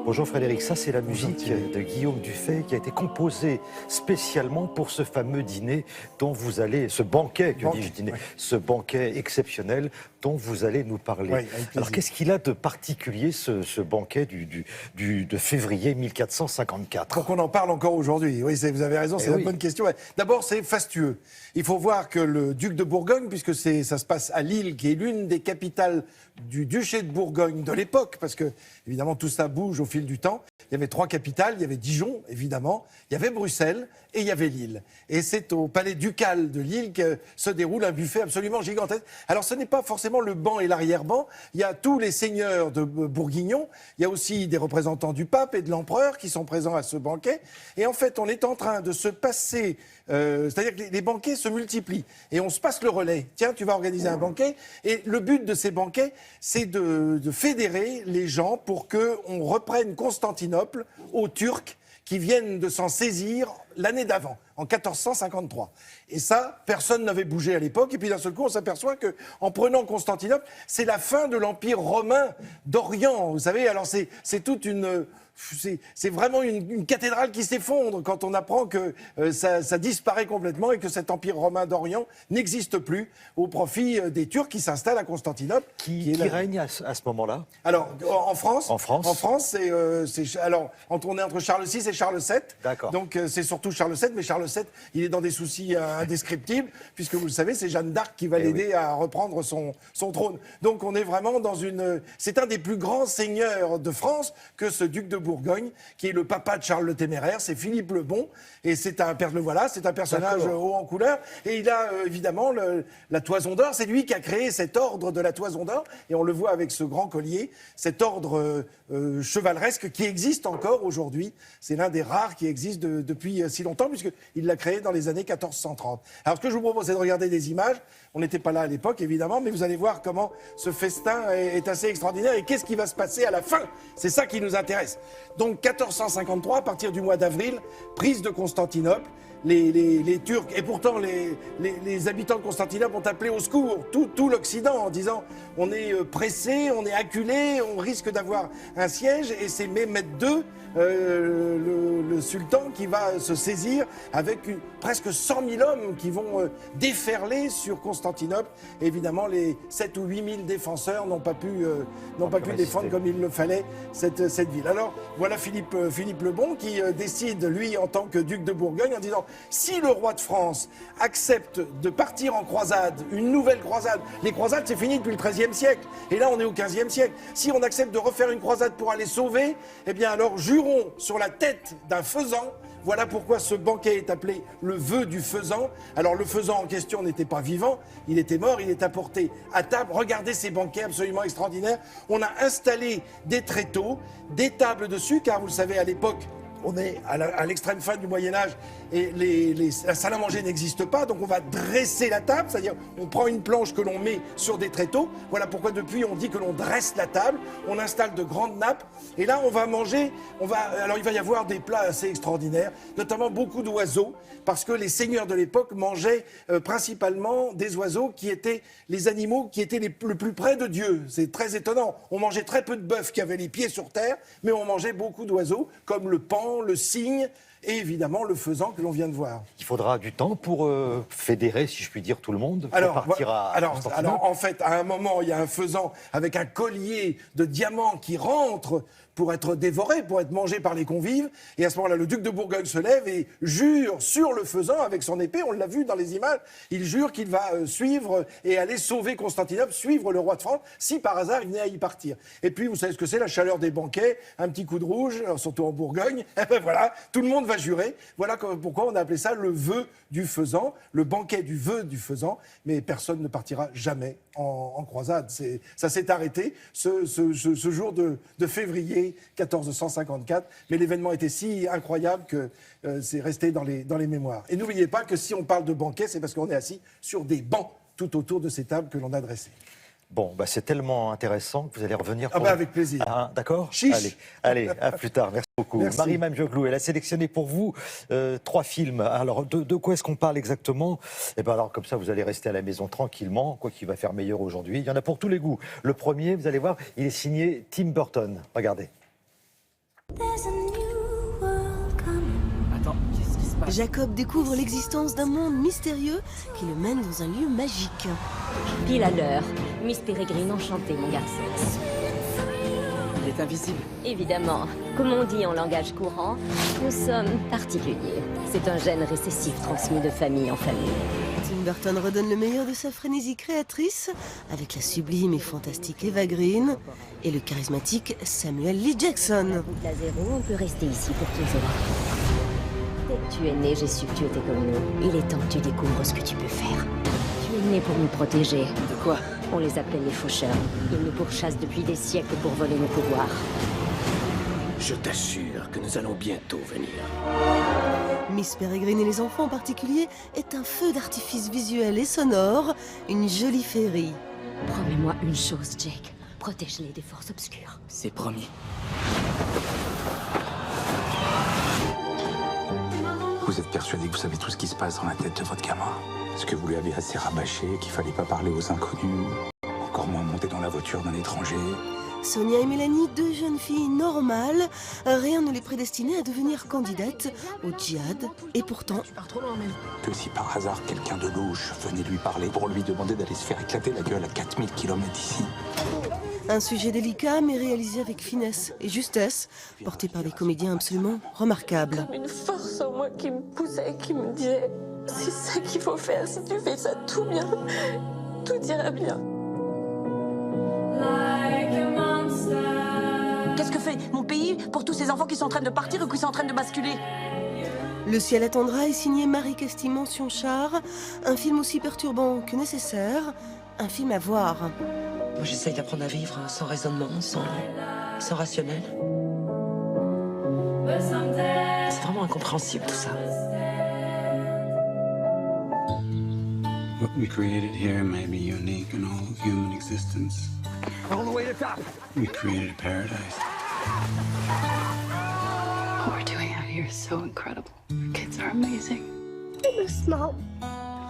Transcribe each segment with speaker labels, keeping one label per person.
Speaker 1: Bonjour Frédéric, ça c'est la musique de Guillaume Dufay qui a été composée spécialement pour ce fameux dîner dont vous allez, ce banquet, que dis-je dîner, oui. Ce banquet exceptionnel dont vous allez nous parler. Oui, alors qu'est-ce qu'il a de particulier ce banquet de février 1454 ?
Speaker 2: Pour qu'on en parle encore aujourd'hui, oui vous avez raison, c'est une bonne question. D'abord c'est fastueux. Il faut voir que le duc de Bourgogne, puisque ça se passe à Lille, qui est l'une des capitales du duché de Bourgogne de l'époque, parce que évidemment tout ça bouge au fil du temps. Il y avait 3 capitales, il y avait Dijon évidemment, il y avait Bruxelles et il y avait Lille. Et c'est au palais ducal de Lille que se déroule un buffet absolument gigantesque. Alors ce n'est pas forcément le banc et l'arrière-banc, il y a tous les seigneurs de Bourguignon, il y a aussi des représentants du pape et de l'empereur qui sont présents à ce banquet. Et en fait on est en train de se passer, c'est-à-dire que les banquets se multiplient et on se passe le relais. Tiens, tu vas organiser un banquet et le but de ces banquets, c'est de fédérer les gens pour qu'on reprenne Constantinople aux Turcs qui viennent de s'en saisir l'année d'avant, en 1453. Et ça, personne n'avait bougé à l'époque. Et puis d'un seul coup, on s'aperçoit qu'en prenant Constantinople, c'est la fin de l'Empire romain d'Orient. Vous savez, alors c'est toute une... C'est vraiment une cathédrale qui s'effondre quand on apprend que ça disparaît complètement et que cet empire romain d'Orient n'existe plus au profit des Turcs qui s'installent à Constantinople.
Speaker 1: Qui règne à ce moment-là?
Speaker 2: Alors, en France,
Speaker 1: alors,
Speaker 2: on est entre Charles VI et Charles VII.
Speaker 1: D'accord.
Speaker 2: Donc c'est surtout Charles VII, mais Charles VII, il est dans des soucis indescriptibles, puisque vous le savez, c'est Jeanne d'Arc qui va l'aider à reprendre son trône. Donc on est vraiment dans c'est un des plus grands seigneurs de France que ce duc de Bourgogne, qui est le papa de Charles le Téméraire, c'est Philippe le Bon, et c'est un personnage haut en couleur, et il a évidemment la Toison d'Or, c'est lui qui a créé cet ordre de la Toison d'Or, et on le voit avec ce grand collier, cet ordre chevaleresque qui existe encore aujourd'hui, c'est l'un des rares qui existe depuis si longtemps, puisqu'il l'a créé dans les années 1430. Alors ce que je vous propose, c'est de regarder des images, on n'était pas là à l'époque évidemment, mais vous allez voir comment ce festin est assez extraordinaire, et qu'est-ce qui va se passer à la fin, c'est ça qui nous intéresse. Donc 1453, à partir du mois d'avril, prise de Constantinople, les Turcs, et pourtant les habitants de Constantinople ont appelé au secours tout l'Occident en disant on est pressé, on est acculé, on risque d'avoir un siège, et c'est Mehmed II, le sultan, qui va se saisir avec presque 100 000 hommes qui vont déferler sur Constantinople. Et évidemment, les 7 ou 8 000 défenseurs n'ont pas pu défendre comme il le fallait cette ville. Alors voilà Philippe le Bon qui décide, lui, en tant que duc de Bourgogne, en disant si le roi de France accepte de partir en croisade, une nouvelle croisade, les croisades c'est fini depuis le XIIIe siècle, et là on est au XVe siècle, si on accepte de refaire une croisade pour aller sauver, eh bien alors jurons sur la tête d'un faisan. Voilà pourquoi ce banquet est appelé le vœu du faisan. Alors le faisan en question n'était pas vivant, il était mort, il est apporté à table. Regardez ces banquets absolument extraordinaires. On a installé des tréteaux, des tables dessus, car vous le savez, à l'époque, on est à l'extrême fin du Moyen-Âge et la salle à manger n'existe pas, donc on va dresser la table, c'est-à-dire on prend une planche que l'on met sur des tréteaux. Voilà pourquoi depuis on dit que l'on dresse la table, on installe de grandes nappes, et là on va manger, alors il va y avoir des plats assez extraordinaires, notamment beaucoup d'oiseaux, parce que les seigneurs de l'époque mangeaient principalement des oiseaux qui étaient les animaux qui étaient le plus près de Dieu. C'est très étonnant, on mangeait très peu de bœufs qui avaient les pieds sur terre, mais on mangeait beaucoup d'oiseaux, comme le paon, le cygne, et évidemment le faisan que l'on vient de voir.
Speaker 1: Il faudra du temps pour fédérer, si je puis dire, tout le monde, pour partir à Constantinople.
Speaker 2: Alors, en fait, à un moment, il y a un faisan avec un collier de diamants qui rentre pour être dévoré, pour être mangé par les convives. Et à ce moment-là, le duc de Bourgogne se lève et jure sur le faisan avec son épée, on l'a vu dans les images, il jure qu'il va suivre et aller sauver Constantinople, suivre le roi de France, si par hasard il venait à y partir. Et puis, vous savez ce que c'est, la chaleur des banquets, un petit coup de rouge, surtout en Bourgogne, et ben voilà, tout le monde va jurer. Voilà pourquoi on a appelé ça le vœu du faisan, le banquet du vœu du faisan, mais personne ne partira jamais en croisade. Ça s'est arrêté ce jour de février 1454, mais l'événement était si incroyable que c'est resté dans les mémoires. Et n'oubliez pas que si on parle de banquet, c'est parce qu'on est assis sur des bancs tout autour de ces tables que l'on a dressées.
Speaker 1: Bon, c'est tellement intéressant que vous allez revenir pour...
Speaker 2: avec plaisir.
Speaker 1: D'accord ?
Speaker 2: Chiche.
Speaker 1: Allez, à plus tard. Merci beaucoup.
Speaker 2: Merci.
Speaker 1: Marie Mamdioglou, elle a sélectionné pour vous 3 films. Alors, de quoi est-ce qu'on parle exactement ? Eh bien, alors, comme ça, vous allez rester à la maison tranquillement, quoi qu'il va faire meilleur aujourd'hui. Il y en a pour tous les goûts. Le premier, vous allez voir, il est signé Tim Burton. Regardez.
Speaker 3: Attends, qu'est-ce qui se passe?
Speaker 4: Jacob découvre l'existence d'un monde mystérieux qui le mène dans un lieu magique.
Speaker 5: Pile à l'heure. Miss Peregrine, enchantée, mon garçon.
Speaker 3: Il est invisible.
Speaker 5: Évidemment, comme on dit en langage courant, nous sommes particuliers. C'est un gène récessif transmis de famille en famille.
Speaker 4: Tim Burton redonne le meilleur de sa frénésie créatrice avec la sublime et fantastique Eva Green et le charismatique Samuel L. Jackson.
Speaker 5: Route la zéro, on peut rester ici pour toujours. Dès que tu es né, j'ai su que tu étais comme nous. Il est temps que tu découvres ce que tu peux faire. Tu es né pour nous protéger.
Speaker 3: De quoi?
Speaker 5: On les appelle les faucheurs. Ils nous pourchassent depuis des siècles pour voler nos pouvoirs.
Speaker 6: Je t'assure que nous allons bientôt venir.
Speaker 4: Miss Peregrine et les enfants en particulier est un feu d'artifice visuel et sonore, une jolie féerie.
Speaker 5: Promets-moi une chose, Jake. Protège-les des forces obscures.
Speaker 3: C'est promis.
Speaker 7: Vous êtes persuadé que vous savez tout ce qui se passe dans la tête de votre gamin? Est-ce que vous lui avez assez rabâché qu'il fallait pas parler aux inconnus? Encore moins monter dans la voiture d'un étranger?
Speaker 4: Sonia et Mélanie, deux jeunes filles normales, rien ne les prédestinait à devenir candidates au djihad. Et pourtant,
Speaker 7: Que si par hasard quelqu'un de louche venait lui parler pour lui demander d'aller se faire éclater la gueule à 4000 km d'ici?
Speaker 4: un sujet délicat mais réalisé avec finesse et justesse, porté par des comédiens absolument remarquables.
Speaker 8: Une force en moi qui me poussait, qui me disait « C'est ça qu'il faut faire, si tu fais ça tout bien, tout ira bien. »
Speaker 9: Qu'est-ce que fait mon pays pour tous ces enfants qui sont en train de partir ou qui sont en train de basculer?
Speaker 4: Le ciel attendra est signé Marie Castille-Mention-Char, un film aussi perturbant que nécessaire, un film à voir.
Speaker 9: Moi, j'essaye d'apprendre à vivre sans raisonnement, sans rationnel. C'est vraiment incompréhensible tout ça.
Speaker 10: What we created here may be unique in all of human existence.
Speaker 6: All the way to the top.
Speaker 10: We created a paradise.
Speaker 11: What we're doing out here is so incredible. Our kids are amazing.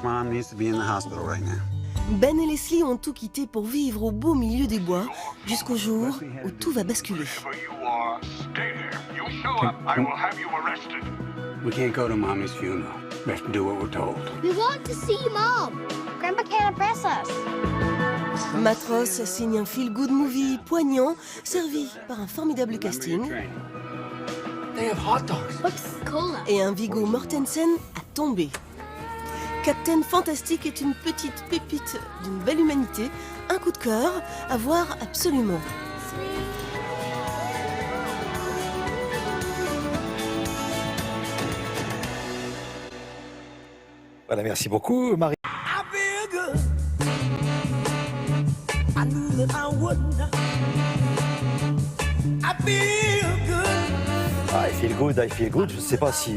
Speaker 10: Mom needs to be in the hospital right now.
Speaker 4: Ben et Leslie ont tout quitté pour vivre au beau milieu des bois, jusqu'au jour où tout va basculer.
Speaker 10: We can't go to Mommy's funeral. We have to do what we're told.
Speaker 12: We want to see Mom. Grandpa can't impress us.
Speaker 4: Matros signe un feel-good movie poignant, servi par un formidable casting
Speaker 6: They have hot dogs.
Speaker 12: What's cola?
Speaker 4: et un Viggo Mortensen à tomber. Captain Fantastic est une petite pépite d'une belle humanité, un coup de cœur à voir absolument.
Speaker 1: Voilà, merci beaucoup, Marie. I feel good. Je ne sais pas si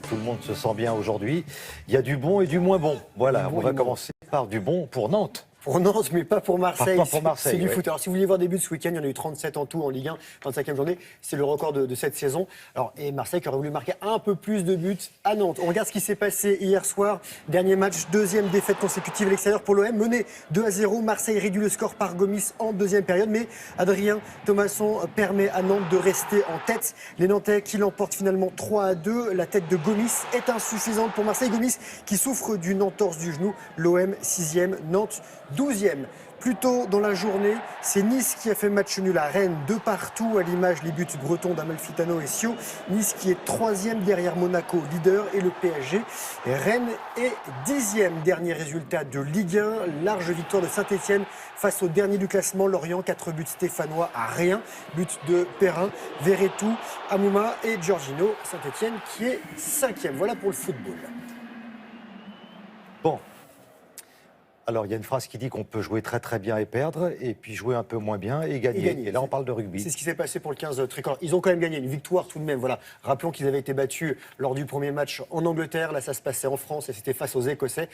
Speaker 1: tout le monde se sent bien aujourd'hui. Il y a du bon et du moins bon. Voilà, on va commencer par du bon pour Nantes.
Speaker 13: Pour Nantes, mais pas pour Marseille.
Speaker 1: Pas pour Marseille,
Speaker 13: c'est du
Speaker 1: ouais.
Speaker 13: foot. Alors, si vous voulez voir des buts ce week-end, il y en a eu 37 en tout en Ligue 1, 25e journée. C'est le record de cette saison. Alors, et Marseille qui aurait voulu marquer un peu plus de buts à Nantes. On regarde ce qui s'est passé hier soir. Dernier match, deuxième défaite consécutive à l'extérieur pour l'OM. Mené 2-0. Marseille réduit le score par Gomis en deuxième période. Mais Adrien Thomasson permet à Nantes de rester en tête. Les Nantais qui l'emportent finalement 3-2. La tête de Gomis est insuffisante pour Marseille. Gomis qui souffre d'une entorse du genou. L'OM 6e, Nantes 12e. Plus tôt dans la journée, c'est Nice qui a fait match nul à Rennes, 2-2 à l'image les buts bretons d'Amalfitano et Sio. Nice qui est 3e derrière Monaco, leader, et le PSG. Et Rennes est 10e, dernier résultat de Ligue 1. Large victoire de Saint-Etienne face au dernier du classement, Lorient. 4 buts stéphanois à rien. But de Perrin, Verretou, Amouma et Giorgino. Saint-Etienne qui est 5e. Voilà pour le football.
Speaker 1: Bon. Alors, il y a une phrase qui dit qu'on peut jouer très très bien et perdre, et puis jouer un peu moins bien et gagner. Et là, on parle de rugby.
Speaker 13: C'est ce qui s'est passé pour le 15 tricolore. Ils ont quand même gagné, une victoire tout de même. Voilà. Rappelons qu'ils avaient été battus lors du premier match en Angleterre. Là, ça se passait en France et c'était face aux Écossais.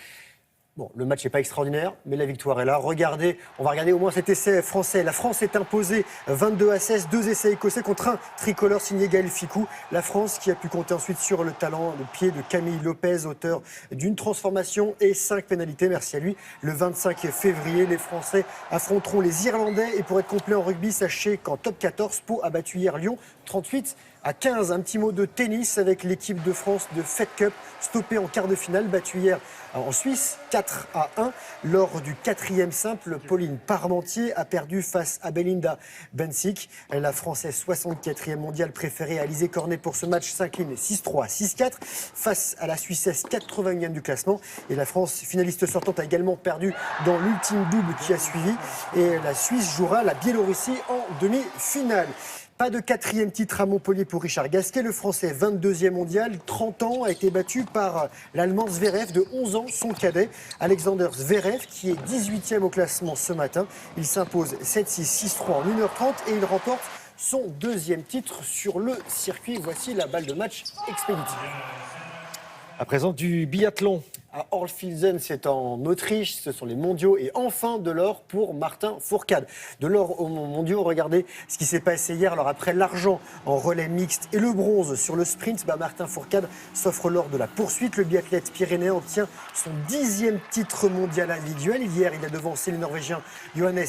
Speaker 13: Bon, le match n'est pas extraordinaire, mais la victoire est là. Regardez, on va regarder au moins cet essai français. La France est imposée 22-16, 2 essais écossais contre un tricolore signé Gaël Ficou. La France qui a pu compter ensuite sur le talent, le pied de Camille Lopez, auteur d'une transformation et 5 pénalités. Merci à lui. Le 25 février, les Français affronteront les Irlandais. Et pour être complet en rugby, sachez qu'en top 14, Pau a battu hier Lyon 38-27. À 15, un petit mot de tennis avec l'équipe de France de Fed Cup, stoppée en quart de finale, battue hier en Suisse, 4-1. Lors du 4e simple, Pauline Parmentier a perdu face à Belinda Bencic. La Française 64e mondiale préférée Alizé Cornet pour ce match s'incline 6-3, 6-4 face à la Suissesse 81e du classement. Et la France, finaliste sortante, a également perdu dans l'ultime double qui a suivi. Et la Suisse jouera la Biélorussie en demi-finale. Pas de 4e titre à Montpellier pour Richard Gasquet. Le Français, 22e mondial, 30 ans, a été battu par l'Allemand Zverev de 11 ans, son cadet. Alexander Zverev, qui est 18e au classement ce matin. Il s'impose 7-6, 6-3 en 1h30 et il remporte son 2e titre sur le circuit. Voici la balle de match expéditive.
Speaker 1: À présent, du biathlon.
Speaker 13: À Orlfilzen, c'est en Autriche, ce sont les mondiaux et enfin de l'or pour Martin Fourcade. De l'or aux mondiaux, regardez ce qui s'est passé hier. Alors après l'argent en relais mixte et le bronze sur le sprint, Martin Fourcade s'offre l'or de la poursuite. Le biathlète pyrénéen obtient son 10e titre mondial individuel. Hier, il a devancé les Norvégiens Johannes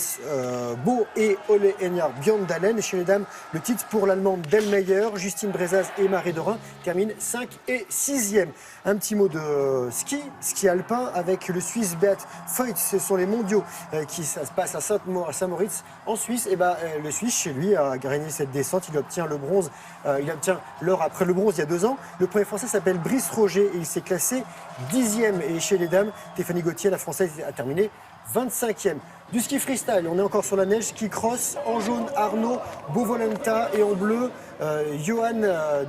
Speaker 13: Bö et Ole Einar Bjørndalen. Chez les dames, le titre pour l'Allemande Delmeyer, Justine Brezaz et Marie Dorin terminent 5 et 6e. Un petit mot de ski alpin avec le Suisse Beat Feut. Ce sont les mondiaux qui se passent à Saint-Moritz en Suisse. Et le Suisse, chez lui, a gagné cette descente. Il obtient le bronze. Il obtient l'or après le bronze il y a 2 ans. Le premier Français s'appelle Brice Roger et il s'est classé 10e. Et chez les dames, Stéphanie Gauthier, la Française, a terminé 25e. Du ski freestyle, on est encore sur la neige, ski cross, en jaune Arnaud Bovolenta et en bleu Johan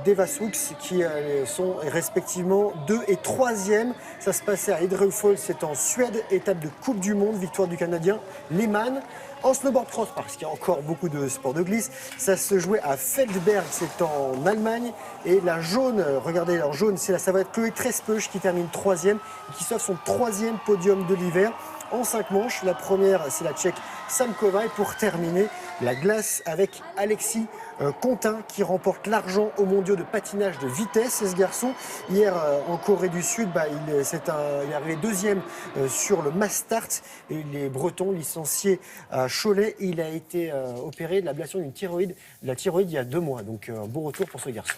Speaker 13: Devasux qui sont respectivement 2 et 3e. Ça se passait à Idrefjord, c'est en Suède, étape de Coupe du Monde, victoire du Canadien Lehmann. En snowboard cross, parce qu'il y a encore beaucoup de sports de glisse, ça se jouait à Feldberg, c'est en Allemagne. Et la jaune, regardez, en jaune, c'est la Savoyarde Chloé Trespeuch qui termine 3e et qui s'offre son 3e podium de l'hiver. En 5 manches, la première, c'est la Tchèque Samkova. Et pour terminer, la glace avec Alexis Contin qui remporte l'argent aux mondiaux de patinage de vitesse. Et ce garçon, hier en Corée du Sud, il est arrivé 2e sur le mass start. Et les Bretons, licenciés à Cholet, il a été opéré de l'ablation d'une thyroïde, de la thyroïde il y a 2 mois. Donc un bon retour pour ce garçon.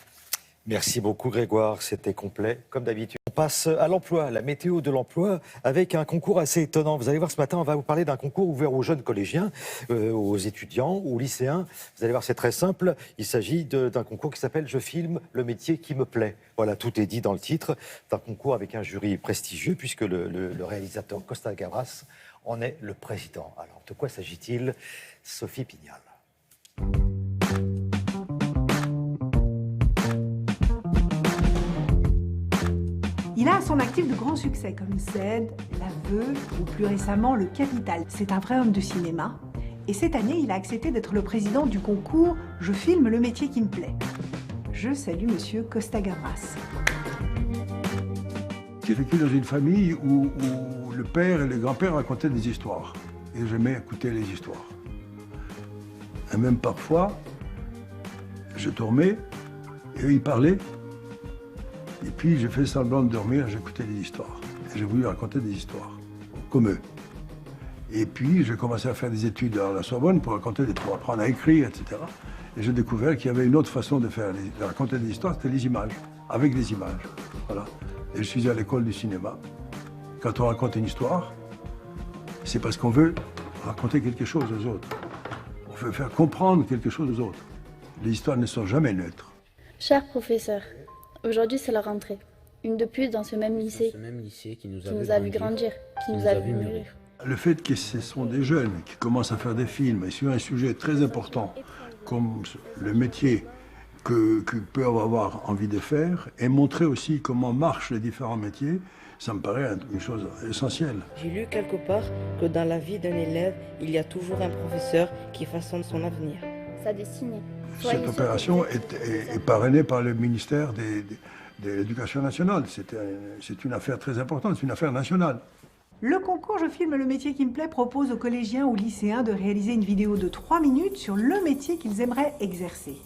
Speaker 1: Merci beaucoup Grégoire, c'était complet comme d'habitude. On passe à l'emploi, la météo de l'emploi avec un concours assez étonnant. Vous allez voir ce matin, on va vous parler d'un concours ouvert aux jeunes collégiens, aux étudiants, aux lycéens. Vous allez voir, c'est très simple. Il s'agit d'un concours qui s'appelle « Je filme le métier qui me plaît ». Voilà, tout est dit dans le titre. C'est un concours avec un jury prestigieux puisque le réalisateur Costa Gavras en est le président. Alors, de quoi s'agit-il? Sophie Pignal.
Speaker 14: Il a à son actif de grands succès comme Zed, L'Aveu ou plus récemment Le Capital. C'est un vrai homme de cinéma. Et cette année, il a accepté d'être le président du concours « Je filme le métier qui me plaît ». Je salue monsieur Costa Gavras.
Speaker 15: J'ai vécu dans une famille où le père et le grand-père racontaient des histoires. Et j'aimais écouter les histoires. Et même parfois, je dormais et eux, ils parlaient. Et puis j'ai fait semblant de dormir, j'écoutais des histoires. Et j'ai voulu raconter des histoires, comme eux. Et puis j'ai commencé à faire des études à la Sorbonne pour apprendre à écrire, etc. Et j'ai découvert qu'il y avait une autre façon de raconter des histoires, c'était les images, avec des images. Voilà. Et je suis à l'école du cinéma. Quand on raconte une histoire, c'est parce qu'on veut raconter quelque chose aux autres. On veut faire comprendre quelque chose aux autres. Les histoires ne sont jamais neutres.
Speaker 16: Cher professeur, aujourd'hui c'est la rentrée. Une de plus dans ce même lycée,
Speaker 6: qui nous
Speaker 16: a vu grandir, qui nous a vu mûrir.
Speaker 15: Le fait que ce sont des jeunes qui commencent à faire des films et sur un sujet très important comme le métier qu'ils peuvent avoir envie de faire et montrer aussi comment marchent les différents métiers, ça me paraît une chose essentielle.
Speaker 17: J'ai lu quelque part que dans la vie d'un élève, il y a toujours un professeur qui façonne son avenir.
Speaker 16: Ça dessine.
Speaker 15: Cette opération est parrainée par le ministère de l'Éducation nationale. C'est une affaire très importante, c'est une affaire nationale.
Speaker 14: Le concours Je filme le métier qui me plaît propose aux collégiens ou lycéens de réaliser une vidéo de 3 minutes sur le métier qu'ils aimeraient exercer.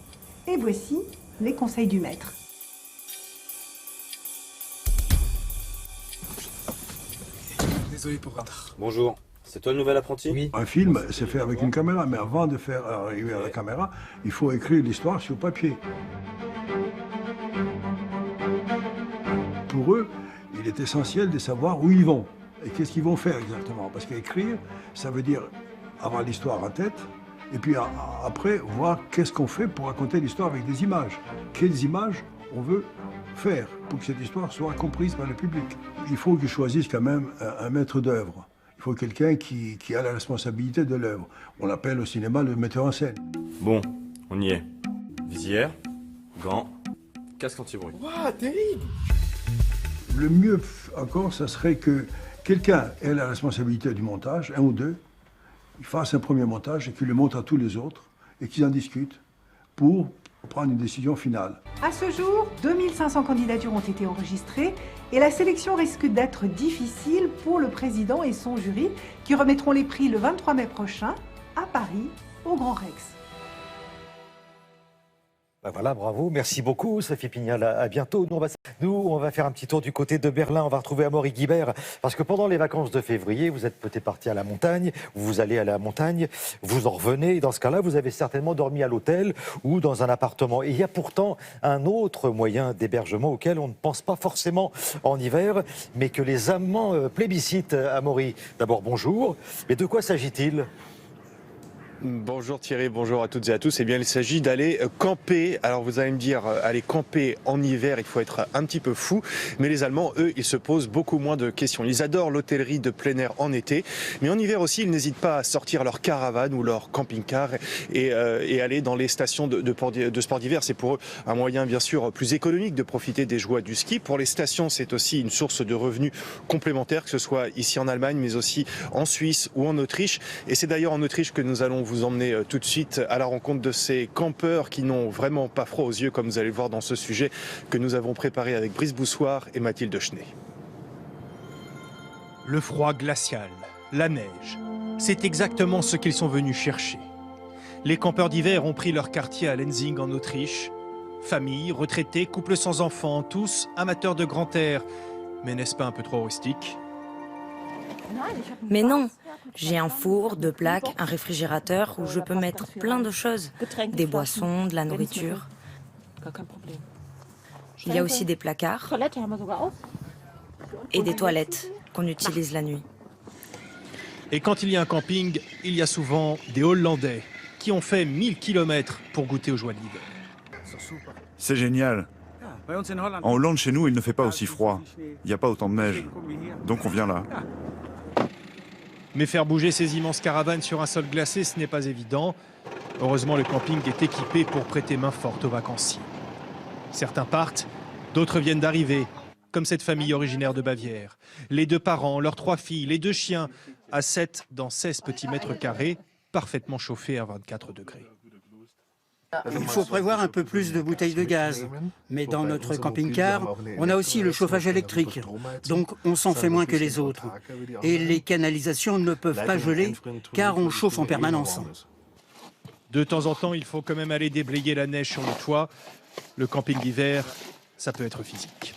Speaker 14: Et voici les conseils du maître.
Speaker 18: Désolé pour retard.
Speaker 19: Bonjour, c'est toi le nouvel apprenti?
Speaker 18: Oui.
Speaker 15: Un film, c'est fait avec une caméra, mais avant de arriver à la caméra, il faut écrire l'histoire sur papier. pour eux, il est essentiel de savoir où ils vont et qu'est-ce qu'ils vont faire exactement. Parce qu'écrire, ça veut dire avoir l'histoire en tête, et puis après, voir qu'est-ce qu'on fait pour raconter l'histoire avec des images. Quelles images on veut faire pour que cette histoire soit comprise par le public. Il faut qu'ils choisissent quand même un maître d'œuvre. Il faut quelqu'un qui a la responsabilité de l'œuvre. On l'appelle au cinéma le metteur en scène.
Speaker 19: Bon, on y est. Visière, gants, casque anti-bruit.
Speaker 2: Waouh, terrible!
Speaker 15: Le mieux encore, ça serait que quelqu'un ait la responsabilité du montage, un ou deux, il fasse un premier montage et qu'il le montre à tous les autres et qu'ils en discutent pour prendre une décision finale.
Speaker 14: À ce jour, 2500 candidatures ont été enregistrées et la sélection risque d'être difficile pour le président et son jury qui remettront les prix le 23 mai prochain à Paris, au Grand Rex.
Speaker 1: Ben voilà, bravo, merci beaucoup Sophie Pignal, à bientôt. Nous, on va faire un petit tour du côté de Berlin, on va retrouver Amaury Guibert, parce que pendant les vacances de février, vous êtes peut-être parti à la montagne, vous allez à la montagne, vous en revenez, et dans ce cas-là, vous avez certainement dormi à l'hôtel ou dans un appartement. Et il y a pourtant un autre moyen d'hébergement auquel on ne pense pas forcément en hiver, mais que les amants plébiscitent. Amaury, d'abord bonjour, mais de quoi s'agit-il ?
Speaker 20: Bonjour Thierry, bonjour à toutes et à tous. Eh bien, il s'agit d'aller camper. Alors, vous allez me dire, aller camper en hiver, il faut être un petit peu fou. Mais les Allemands, eux, ils se posent beaucoup moins de questions. Ils adorent l'hôtellerie de plein air en été. Mais en hiver aussi, ils n'hésitent pas à sortir leur caravane ou leur camping-car et aller dans les stations de sport d'hiver. C'est pour eux un moyen, bien sûr, plus économique de profiter des joies du ski. Pour les stations, c'est aussi une source de revenus complémentaires, que ce soit ici en Allemagne, mais aussi en Suisse ou en Autriche. Et c'est d'ailleurs en Autriche que nous allons vous emmener tout de suite à la rencontre de ces campeurs qui n'ont vraiment pas froid aux yeux, comme vous allez le voir dans ce sujet que nous avons préparé avec Brice Boussoir et Mathilde Schnee.
Speaker 21: Le froid glacial, la neige, c'est exactement ce qu'ils sont venus chercher. Les campeurs d'hiver ont pris leur quartier à Lenzing en Autriche. Familles, retraités, couples sans enfants, tous amateurs de grand air. Mais n'est-ce pas un peu trop rustique ?
Speaker 22: Mais non, j'ai un four, 2 plaques, un réfrigérateur où je peux mettre plein de choses. Des boissons, de la nourriture. Il y a aussi des placards et des toilettes qu'on utilise la nuit.
Speaker 21: Et quand il y a un camping, il y a souvent des Hollandais qui ont fait 1000 km pour goûter aux joies de l'hiver.
Speaker 23: C'est génial. En Hollande, chez nous, il ne fait pas aussi froid. Il n'y a pas autant de neige. Donc on vient là.
Speaker 21: Mais faire bouger ces immenses caravanes sur un sol glacé, ce n'est pas évident. Heureusement, le camping est équipé pour prêter main forte aux vacanciers. Certains partent, d'autres viennent d'arriver, comme cette famille originaire de Bavière. Les 2 parents, leurs 3 filles, les 2 chiens, à 7 dans 16 petits mètres carrés, parfaitement chauffés à 24 degrés.
Speaker 24: Il faut prévoir un peu plus de bouteilles de gaz. Mais dans notre camping-car, on a aussi le chauffage électrique. Donc on s'en fait moins que les autres. Et les canalisations ne peuvent pas geler car on chauffe en permanence.
Speaker 21: De temps en temps, il faut quand même aller déblayer la neige sur le toit. Le camping d'hiver, ça peut être physique.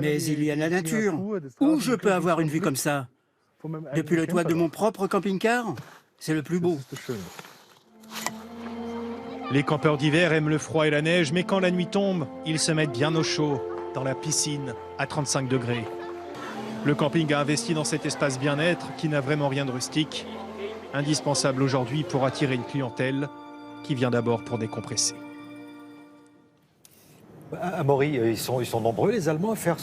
Speaker 24: Mais il y a la nature. Où je peux avoir une vue comme ça? Depuis le toit de mon propre camping-car, c'est le plus beau.
Speaker 21: Les campeurs d'hiver aiment le froid et la neige, mais quand la nuit tombe, ils se mettent bien au chaud, dans la piscine, à 35 degrés. Le camping a investi dans cet espace bien-être qui n'a vraiment rien de rustique, indispensable aujourd'hui pour attirer une clientèle qui vient d'abord pour décompresser.
Speaker 1: Amaury, ils sont nombreux les Allemands à faire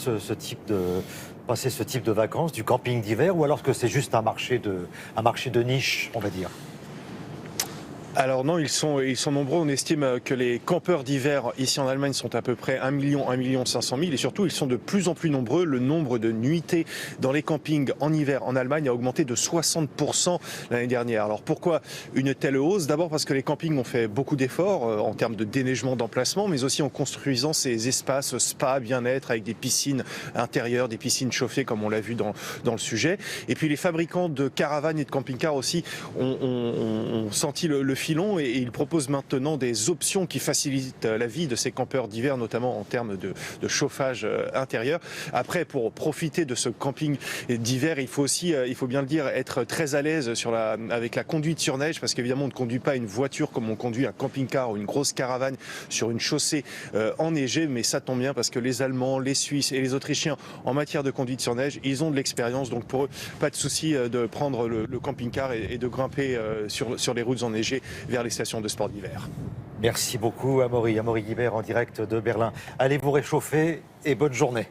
Speaker 1: passer ce type de vacances, du camping d'hiver, ou alors que c'est juste un marché de niche, on va dire?
Speaker 20: Alors non, ils sont nombreux. On estime que les campeurs d'hiver ici en Allemagne sont à peu près 1 500 000 et surtout ils sont de plus en plus nombreux. Le nombre de nuitées dans les campings en hiver en Allemagne a augmenté de 60% l'année dernière. Alors pourquoi une telle hausse? D'abord parce que les campings ont fait beaucoup d'efforts en termes de déneigement d'emplacement, mais aussi en construisant ces espaces spa, bien-être avec des piscines intérieures, des piscines chauffées comme on l'a vu dans le sujet. Et puis les fabricants de caravanes et de camping-cars aussi ont senti le filon et il propose maintenant des options qui facilitent la vie de ces campeurs d'hiver, notamment en termes de chauffage intérieur. Après, pour profiter de ce camping d'hiver, il faut aussi, il faut bien le dire, être très à l'aise avec la conduite sur neige, parce qu'évidemment on ne conduit pas une voiture comme on conduit un camping-car ou une grosse caravane sur une chaussée enneigée, mais ça tombe bien parce que les Allemands, les Suisses et les Autrichiens en matière de conduite sur neige, ils ont de l'expérience, donc pour eux, pas de souci de prendre le camping-car et de grimper sur les routes enneigées vers les stations de sport d'hiver.
Speaker 1: Merci beaucoup Amaury Guibert en direct de Berlin. Allez vous réchauffer et bonne journée.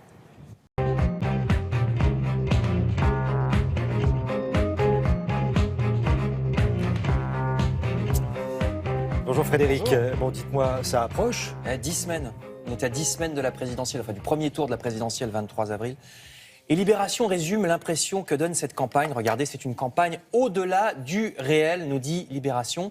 Speaker 1: Bonjour Frédéric, bon dites-moi, ça approche
Speaker 3: 10 semaines, on est à 10 semaines de la présidentielle, enfin du premier tour de la présidentielle 23 avril. Et Libération résume l'impression que donne cette campagne. Regardez, c'est une campagne au-delà du réel, nous dit Libération.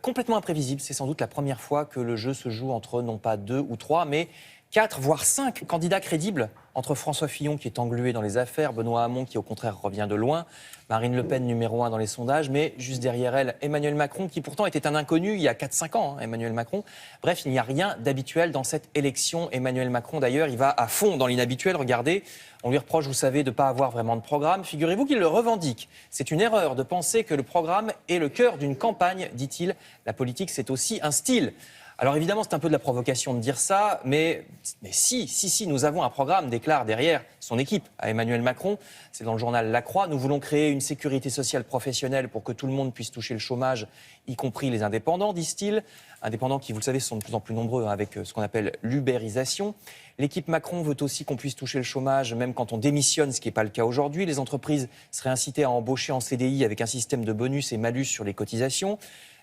Speaker 3: Complètement imprévisible, c'est sans doute la première fois que le jeu se joue entre non pas 2 ou 3, mais 4, voire 5 candidats crédibles, entre François Fillon qui est englué dans les affaires, Benoît Hamon qui au contraire revient de loin, Marine Le Pen numéro 1 dans les sondages, mais juste derrière elle, Emmanuel Macron qui pourtant était un inconnu il y a 4-5 ans, Emmanuel Macron. Bref, il n'y a rien d'habituel dans cette élection. Emmanuel Macron d'ailleurs, il va à fond dans l'inhabituel, regardez, on lui reproche, vous savez, de ne pas avoir vraiment de programme. Figurez-vous qu'il le revendique. C'est une erreur de penser que le programme est le cœur d'une campagne, dit-il. La politique, c'est aussi un style. Alors évidemment, c'est un peu de la provocation de dire ça, mais si, nous avons un programme, déclare derrière son équipe à Emmanuel Macron. C'est dans le journal La Croix. Nous voulons créer une sécurité sociale professionnelle pour que tout le monde puisse toucher le chômage, y compris les indépendants, disent-ils. Indépendants qui, vous le savez, sont de plus en plus nombreux avec ce qu'on appelle l'ubérisation. L'équipe Macron veut aussi qu'on puisse toucher le chômage, même quand on démissionne, ce qui n'est pas le cas aujourd'hui. Les entreprises seraient incitées à embaucher en CDI avec un système de bonus et malus sur les cotisations.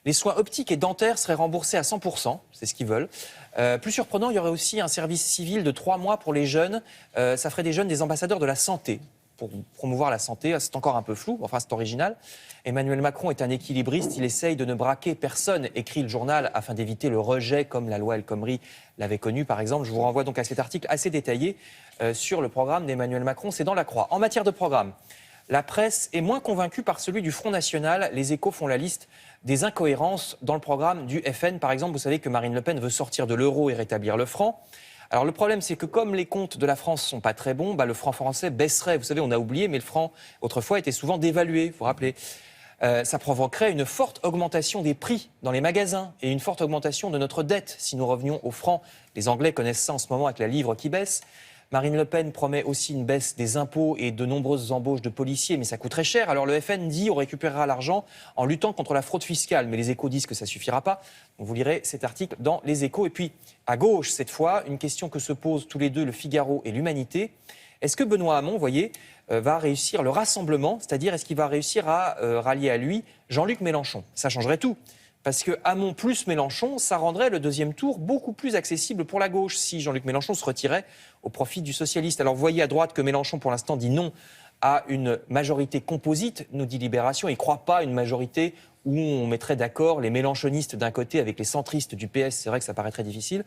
Speaker 3: Les soins optiques et dentaires seraient remboursés à 100%, c'est ce qu'ils veulent. Plus surprenant, il y aurait aussi un service civil de 3 mois pour les jeunes. Ça ferait des jeunes des ambassadeurs de la santé, pour promouvoir la santé. C'est encore un peu flou, enfin c'est original. Emmanuel Macron est un équilibriste, il essaye de ne braquer personne, écrit le journal, afin d'éviter le rejet, comme la loi El Khomri l'avait connu par exemple. Je vous renvoie donc à cet article assez détaillé sur le programme d'Emmanuel Macron, c'est dans La Croix. En matière de programme, la presse est moins convaincue par celui du Front National. Les Échos font la liste des incohérences dans le programme du FN. Par exemple, vous savez que Marine Le Pen veut sortir de l'euro et rétablir le franc. Alors le problème, c'est que comme les comptes de la France sont pas très bons, le franc français baisserait. Vous savez, on a oublié, mais le franc, autrefois, était souvent dévalué, vous vous rappelez. Ça provoquerait une forte augmentation des prix dans les magasins et une forte augmentation de notre dette si nous revenions au franc. Les Anglais connaissent ça en ce moment avec la livre qui baisse. Marine Le Pen promet aussi une baisse des impôts et de nombreuses embauches de policiers, mais ça coûterait cher. Alors le FN dit on récupérera l'argent en luttant contre la fraude fiscale, mais les Échos disent que ça suffira pas. Donc vous lirez cet article dans les Échos. Et puis, à gauche, cette fois, une question que se posent tous les deux le Figaro et l'Humanité. Est-ce que Benoît Hamon, vous voyez, va réussir le rassemblement, c'est-à-dire est-ce qu'il va réussir à rallier à lui Jean-Luc Mélenchon? Ça changerait tout. Parce que Hamon plus Mélenchon, ça rendrait le deuxième tour beaucoup plus accessible pour la gauche si Jean-Luc Mélenchon se retirait au profit du socialiste. Alors vous voyez à droite que Mélenchon pour l'instant dit non à une majorité composite, nous dit Libération. Il ne croit pas à une majorité où on mettrait d'accord les mélenchonistes d'un côté avec les centristes du PS. C'est vrai que ça paraît très difficile.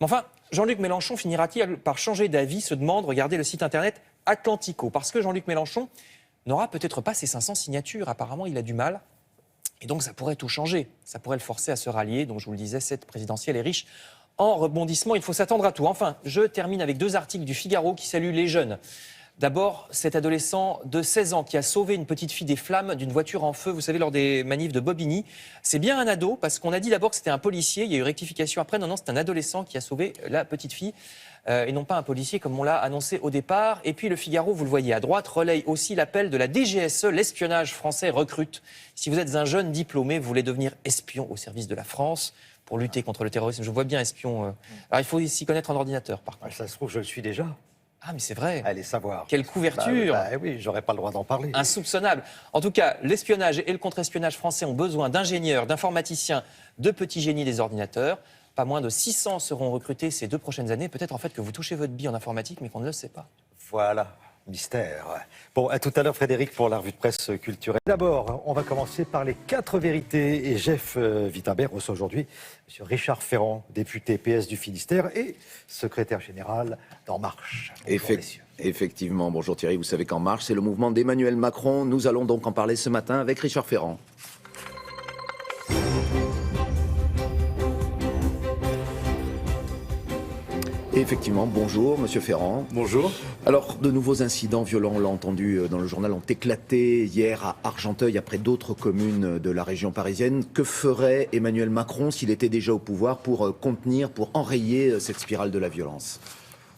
Speaker 3: Mais enfin, Jean-Luc Mélenchon finira-t-il par changer d'avis, se demande, regardez le site internet Atlantico. Parce que Jean-Luc Mélenchon n'aura peut-être pas ses 500 signatures. Apparemment, il a du mal. Et donc, ça pourrait tout changer. Ça pourrait le forcer à se rallier. Donc, je vous le disais, cette présidentielle est riche en rebondissements. Il faut s'attendre à tout. Enfin, je termine avec 2 articles du Figaro qui saluent les jeunes. D'abord, cet adolescent de 16 ans qui a sauvé une petite fille des flammes d'une voiture en feu, vous savez, lors des manifs de Bobigny. C'est bien un ado, parce qu'on a dit d'abord que c'était un policier. Il y a eu rectification après. Non, c'est un adolescent qui a sauvé la petite fille. Et non pas un policier comme on l'a annoncé au départ. Et puis le Figaro, vous le voyez à droite, relaye aussi l'appel de la DGSE, l'espionnage français recrute. Si vous êtes un jeune diplômé, vous voulez devenir espion au service de la France pour lutter contre le terrorisme. Je vois bien espion. Alors il faut s'y connaître en ordinateur, par contre.
Speaker 1: Ça se trouve, je le suis déjà.
Speaker 3: Ah, mais c'est vrai.
Speaker 1: Allez savoir.
Speaker 3: Quelle couverture.
Speaker 1: Oui, j'aurais pas le droit d'en parler.
Speaker 3: Insoupçonnable. En tout cas, l'espionnage et le contre-espionnage français ont besoin d'ingénieurs, d'informaticiens, de petits génies des ordinateurs. Pas moins de 600 seront recrutés ces 2 prochaines années. Peut-être en fait que vous touchez votre bille en informatique, mais qu'on ne le sait pas.
Speaker 1: Voilà, mystère. Bon, à tout à l'heure Frédéric pour la revue de presse culturelle. D'abord, on va commencer par les 4 vérités. Et Jeff Wittenberg reçoit aujourd'hui M. Richard Ferrand, député PS du Finistère et secrétaire général d'En Marche. Bonjour, messieurs.
Speaker 6: Effectivement, bonjour Thierry. Vous savez qu'En Marche, c'est le mouvement d'Emmanuel Macron. Nous allons donc en parler ce matin avec Richard Ferrand. Et effectivement, bonjour Monsieur Ferrand.
Speaker 19: Bonjour.
Speaker 6: Alors, de nouveaux incidents violents, on l'a entendu dans le journal, ont éclaté hier à Argenteuil, après d'autres communes de la région parisienne. Que ferait Emmanuel Macron s'il était déjà au pouvoir pour contenir, pour enrayer cette spirale de la violence?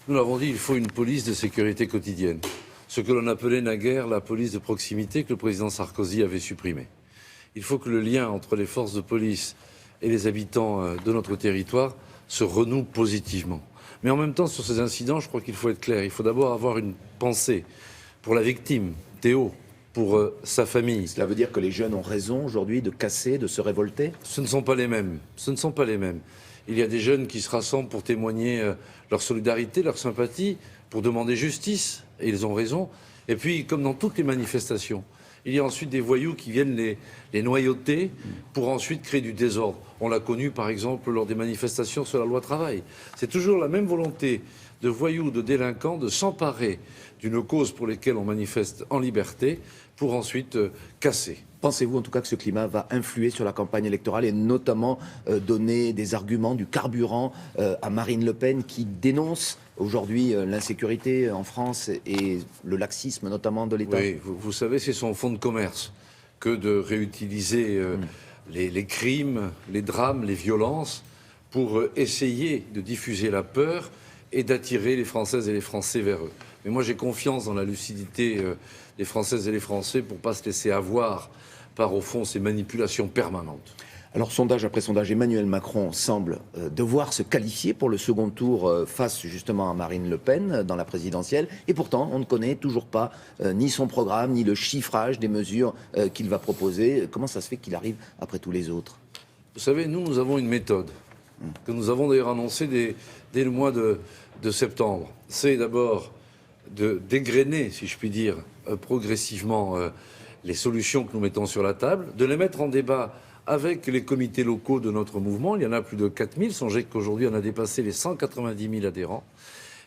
Speaker 5: Nous l'avons dit, il faut une police de sécurité quotidienne. Ce que l'on appelait naguère la police de proximité que le président Sarkozy avait supprimée. Il faut que le lien entre les forces de police et les habitants de notre territoire se renoue positivement. Mais en même temps, sur ces incidents, je crois qu'il faut être clair. Il faut d'abord avoir une pensée pour la victime, Théo, pour sa famille.
Speaker 6: Cela veut dire que les jeunes ont raison aujourd'hui de casser, de se révolter?
Speaker 5: Ce ne sont pas les mêmes. Ce ne sont pas les mêmes. Il y a des jeunes qui se rassemblent pour témoigner leur solidarité, leur sympathie, pour demander justice, et ils ont raison. Et puis, comme dans toutes les manifestations, il y a ensuite des voyous qui viennent les noyauter pour ensuite créer du désordre. On l'a connu par exemple lors des manifestations sur la loi travail. C'est toujours la même volonté de voyous, de délinquants, de s'emparer d'une cause pour laquelle on manifeste en liberté pour ensuite casser.
Speaker 6: Pensez-vous en tout cas que ce climat va influer sur la campagne électorale et notamment donner des arguments, du carburant à Marine Le Pen qui dénonce aujourd'hui l'insécurité en France et le laxisme notamment de l'État?
Speaker 5: Oui, vous savez, c'est son fonds de commerce que de réutiliser les crimes, les drames, les violences pour essayer de diffuser la peur et d'attirer les Françaises et les Français vers eux. Mais moi j'ai confiance dans la lucidité des Françaises et des Français pour ne pas se laisser avoir par, au fond, ces manipulations permanentes.
Speaker 6: Alors, sondage après sondage, Emmanuel Macron semble devoir se qualifier pour le second tour face justement à Marine Le Pen dans la présidentielle. Et pourtant, on ne connaît toujours pas ni son programme, ni le chiffrage des mesures qu'il va proposer. Comment ça se fait qu'il arrive après tous les autres?
Speaker 5: Vous savez, nous avons une méthode que nous avons d'ailleurs annoncée dès le mois de septembre. C'est d'abord de dégrainer, si je puis dire, progressivement les solutions que nous mettons sur la table, de les mettre en débat avec les comités locaux de notre mouvement. Il y en a plus de 4000. Songez qu'aujourd'hui, on a dépassé les 190 000 adhérents.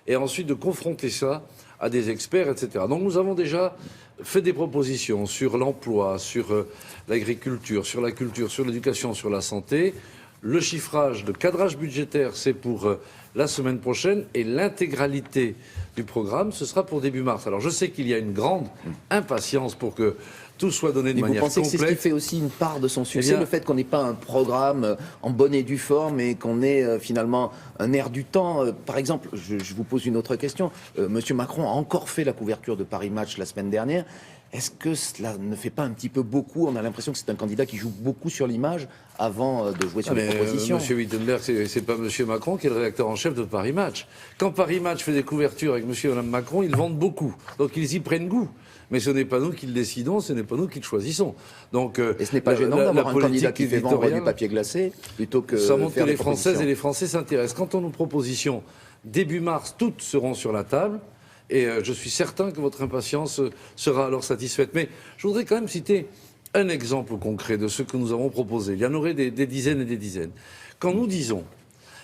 Speaker 5: Et ensuite, de confronter ça à des experts, etc. Donc, nous avons déjà fait des propositions sur l'emploi, sur l'agriculture, sur la culture, sur l'éducation, sur la santé. Le chiffrage, le cadrage budgétaire, c'est pour la semaine prochaine. Et l'intégralité du programme, ce sera pour début mars. Alors, je sais qu'il y a une grande impatience pour que tout soit donné de manière complète.
Speaker 6: Vous pensez que c'est ce qui fait aussi une part de son succès, le fait qu'on n'ait pas un programme en bonne et due forme et qu'on ait finalement un air du temps? Par exemple, je vous pose une autre question. Monsieur Macron a encore fait la couverture de Paris Match la semaine dernière. Est-ce que cela ne fait pas un petit peu beaucoup? On a l'impression que c'est un candidat qui joue beaucoup sur l'image avant de jouer sur les propositions.
Speaker 5: Monsieur Wittenberg, c'est pas Monsieur Macron qui est le rédacteur en chef de Paris Match. Quand Paris Match fait des couvertures avec Monsieur et Madame Macron, ils vendent beaucoup. Donc ils y prennent goût. Mais ce n'est pas nous qui le décidons, ce n'est pas nous qui le choisissons. Donc,
Speaker 6: et ce n'est pas gênant d'avoir un candidat qui fait vendre du papier glacé plutôt que
Speaker 5: ça montre
Speaker 6: faire
Speaker 5: que les
Speaker 6: des
Speaker 5: Françaises et les Français s'intéressent. Quant à nos propositions, début mars, toutes seront sur la table. Et je suis certain que votre impatience sera alors satisfaite. Mais je voudrais quand même citer un exemple concret de ce que nous avons proposé. Il y en aurait des dizaines et des dizaines. Quand nous disons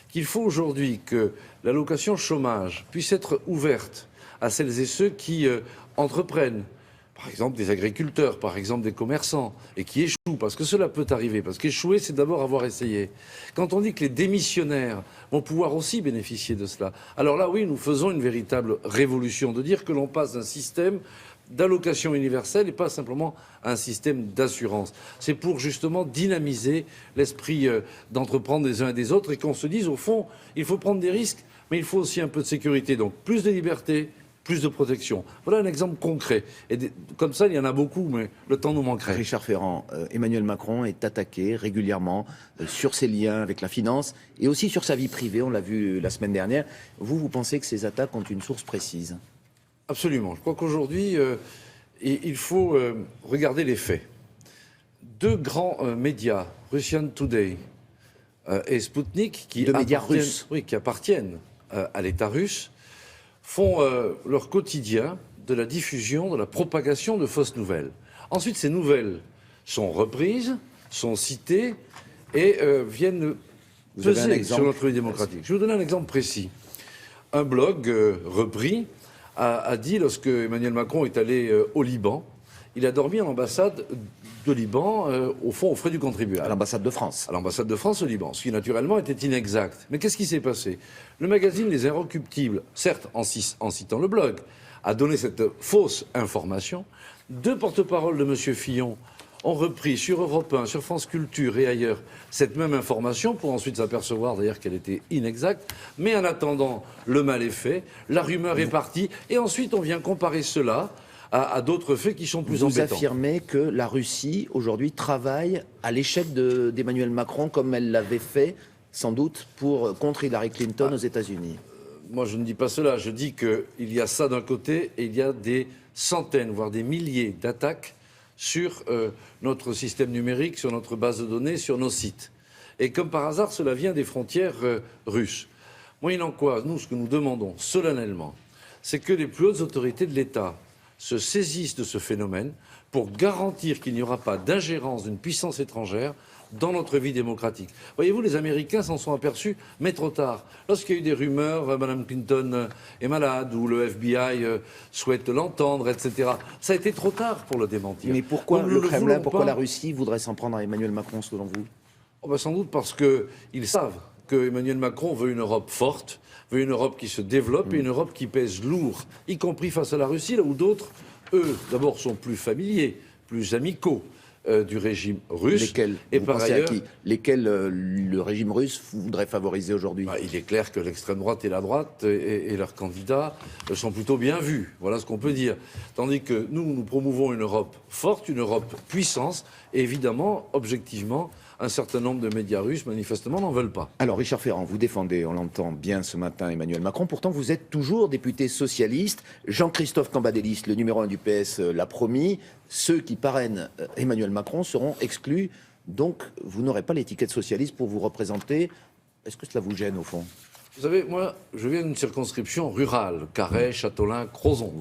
Speaker 5: qu'il faut aujourd'hui que l'allocation chômage puisse être ouverte à celles et ceux qui entreprennent, par exemple des agriculteurs, par exemple des commerçants, et qui échouent, parce que cela peut arriver, parce qu'échouer, c'est d'abord avoir essayé. Quand on dit que les démissionnaires vont pouvoir aussi bénéficier de cela, alors là, oui, nous faisons une véritable révolution, de dire que l'on passe d'un système d'allocation universelle et pas simplement un système d'assurance. C'est pour justement dynamiser l'esprit d'entreprendre des uns et des autres et qu'on se dise, au fond, il faut prendre des risques, mais il faut aussi un peu de sécurité. Donc plus de liberté, plus de protection. Voilà un exemple concret. Et comme ça, il y en a beaucoup, mais le temps nous manquerait.
Speaker 6: Richard Ferrand, Emmanuel Macron est attaqué régulièrement sur ses liens avec la finance et aussi sur sa vie privée, on l'a vu la semaine dernière. Vous pensez que ces attaques ont une source précise?
Speaker 5: Absolument. Je crois qu'aujourd'hui, il faut regarder les faits. Deux grands médias, Russian Today et Sputnik, qui appartiennent à l'État russe, font leur quotidien de la diffusion, de la propagation de fausses nouvelles. Ensuite, ces nouvelles sont reprises, sont citées et viennent peser sur notre vie démocratique. Je vais vous donner un exemple précis. Un blog repris a dit, lorsque Emmanuel Macron est allé au Liban, il a dormi à l'ambassade de Liban, au fond, aux frais du contribuable.
Speaker 6: À l'ambassade de France.
Speaker 5: À l'ambassade de France au Liban, ce qui naturellement était inexact. Mais qu'est-ce qui s'est passé? Le magazine Les Inrecuptibles, certes en citant le blog, a donné cette fausse information. 2 porte-paroles de M. Fillon ont repris sur Europe 1, sur France Culture et ailleurs cette même information pour ensuite s'apercevoir d'ailleurs qu'elle était inexacte. Mais en attendant, le mal est fait, la rumeur est partie et ensuite on vient comparer cela à d'autres faits qui sont plus embêtants.
Speaker 6: Vous affirmez que la Russie aujourd'hui travaille à l'échec d'Emmanuel Macron comme elle l'avait fait sans doute contre Hillary Clinton aux États-Unis.
Speaker 5: Moi je ne dis pas cela, je dis qu'il y a ça d'un côté et il y a des centaines, voire des milliers d'attaques sur notre système numérique, sur notre base de données, sur nos sites. Et comme par hasard, cela vient des frontières russes. Moyennant quoi, nous, ce que nous demandons solennellement, c'est que les plus hautes autorités de l'État se saisissent de ce phénomène pour garantir qu'il n'y aura pas d'ingérence d'une puissance étrangère dans notre vie démocratique. Voyez-vous, les Américains s'en sont aperçus, mais trop tard. Lorsqu'il y a eu des rumeurs, Mme Clinton est malade, ou le FBI souhaite l'entendre, etc. Ça a été trop tard pour le démentir.
Speaker 6: Mais pourquoi le Kremlin, pourquoi la Russie voudrait s'en prendre à Emmanuel Macron, selon vous?
Speaker 5: Sans doute parce qu'ils savent que Emmanuel Macron veut une Europe forte, veut une Europe qui se développe et une Europe qui pèse lourd, y compris face à la Russie, là où d'autres, eux, d'abord sont plus familiers, plus amicaux du régime russe.
Speaker 6: Lesquels
Speaker 5: et
Speaker 6: vous
Speaker 5: par
Speaker 6: pensez
Speaker 5: ailleurs,
Speaker 6: à qui? Lesquels le régime russe voudrait favoriser aujourd'hui?
Speaker 5: Il est clair que l'extrême droite et la droite et leurs candidats sont plutôt bien vus. Voilà ce qu'on peut dire. Tandis que nous promouvons une Europe forte, une Europe puissance, et évidemment, objectivement, un certain nombre de médias russes, manifestement, n'en veulent pas.
Speaker 6: Alors, Richard Ferrand, vous défendez, on l'entend bien ce matin, Emmanuel Macron. Pourtant, vous êtes toujours député socialiste. Jean-Christophe Cambadélis, le numéro 1 du PS, l'a promis. Ceux qui parrainent Emmanuel Macron seront exclus. Donc, vous n'aurez pas l'étiquette socialiste pour vous représenter. Est-ce que cela vous gêne, au fond?
Speaker 5: Vous savez, moi, je viens d'une circonscription rurale, Carhaix, Châteaulin, Crozon.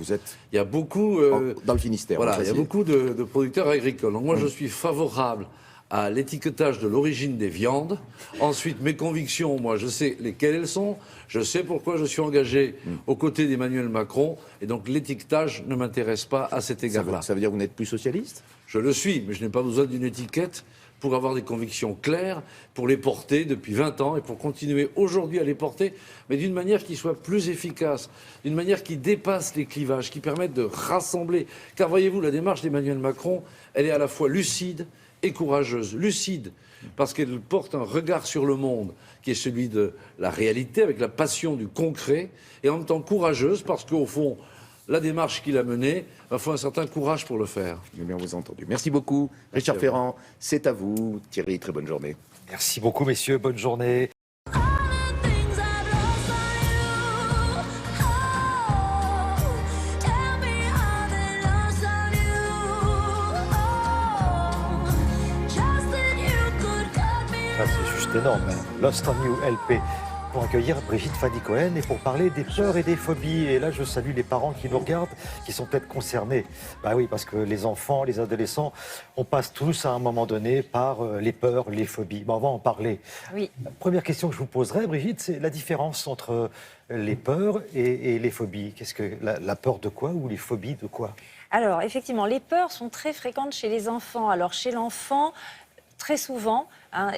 Speaker 5: Il y a beaucoup...
Speaker 6: dans le Finistère.
Speaker 5: Voilà, il y a beaucoup de producteurs agricoles. Donc moi, je suis favorable à l'étiquetage de l'origine des viandes. Ensuite, mes convictions, moi, je sais lesquelles elles sont. Je sais pourquoi je suis engagé aux côtés d'Emmanuel Macron. Et donc, l'étiquetage ne m'intéresse pas à cet égard-là.
Speaker 6: Ça veut dire que vous n'êtes plus socialiste?
Speaker 5: Je le suis, mais je n'ai pas besoin d'une étiquette pour avoir des convictions claires, pour les porter depuis 20 ans et pour continuer aujourd'hui à les porter, mais d'une manière qui soit plus efficace, d'une manière qui dépasse les clivages, qui permette de rassembler. Car voyez-vous, la démarche d'Emmanuel Macron, elle est à la fois lucide et courageuse. Lucide, parce qu'elle porte un regard sur le monde qui est celui de la réalité, avec la passion du concret, et en même temps courageuse, parce qu'au fond, la démarche qu'il a menée, il faut un certain courage pour le faire.
Speaker 6: J'ai bien vous entendu. Merci beaucoup. Richard Ferrand, c'est à vous. Thierry, très bonne journée.
Speaker 1: Merci beaucoup, messieurs. Bonne journée. C'est juste énorme. Lost on You LP pour accueillir Brigitte Fanny-Cohen et pour parler des peurs et des phobies. Et là, je salue les parents qui nous regardent, qui sont peut-être concernés. Bah oui, parce que les enfants, les adolescents, on passe tous à un moment donné par les peurs, les phobies. Bon, on va en parler.
Speaker 7: Oui.
Speaker 1: La première question que je vous poserai, Brigitte, c'est la différence entre les peurs et les phobies. Qu'est-ce que la peur de quoi ou les phobies de quoi?
Speaker 7: Alors, effectivement, les peurs sont très fréquentes chez les enfants. Alors, chez l'enfant, très souvent,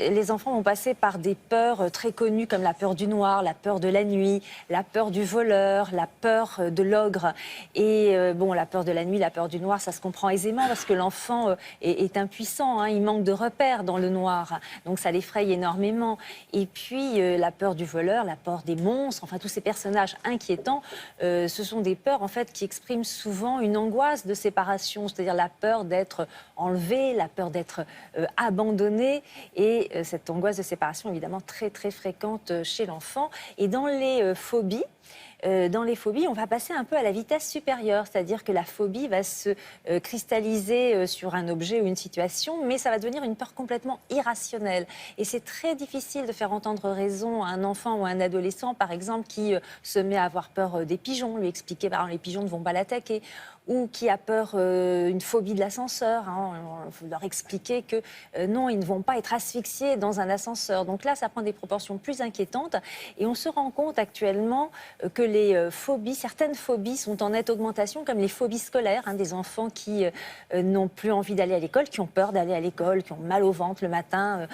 Speaker 7: les enfants vont passer par des peurs très connues comme la peur du noir, la peur de la nuit, la peur du voleur, la peur de l'ogre. Et la peur de la nuit, la peur du noir, ça se comprend aisément parce que l'enfant est impuissant, il manque de repères dans le noir. Donc ça l'effraie énormément. Et puis la peur du voleur, la peur des monstres, enfin tous ces personnages inquiétants, ce sont des peurs en fait qui expriment souvent une angoisse de séparation, c'est-à-dire la peur d'être enlevé, la peur d'être abandonné. Et cette angoisse de séparation, évidemment, très, très fréquente chez l'enfant. Et dans les phobies, on va passer un peu à la vitesse supérieure, c'est-à-dire que la phobie va se cristalliser sur un objet ou une situation, mais ça va devenir une peur complètement irrationnelle. Et c'est très difficile de faire entendre raison à un enfant ou à un adolescent, par exemple, qui se met à avoir peur des pigeons, lui expliquer, par exemple, les pigeons ne vont pas l'attaquer, ou qui a peur, une phobie de l'ascenseur. Il faut leur expliquer que non, ils ne vont pas être asphyxiés dans un ascenseur. Donc là, ça prend des proportions plus inquiétantes. Et on se rend compte actuellement que les phobies, certaines phobies sont en nette augmentation, comme les phobies scolaires, des enfants qui n'ont plus envie d'aller à l'école, qui ont peur d'aller à l'école, qui ont mal au ventre le matin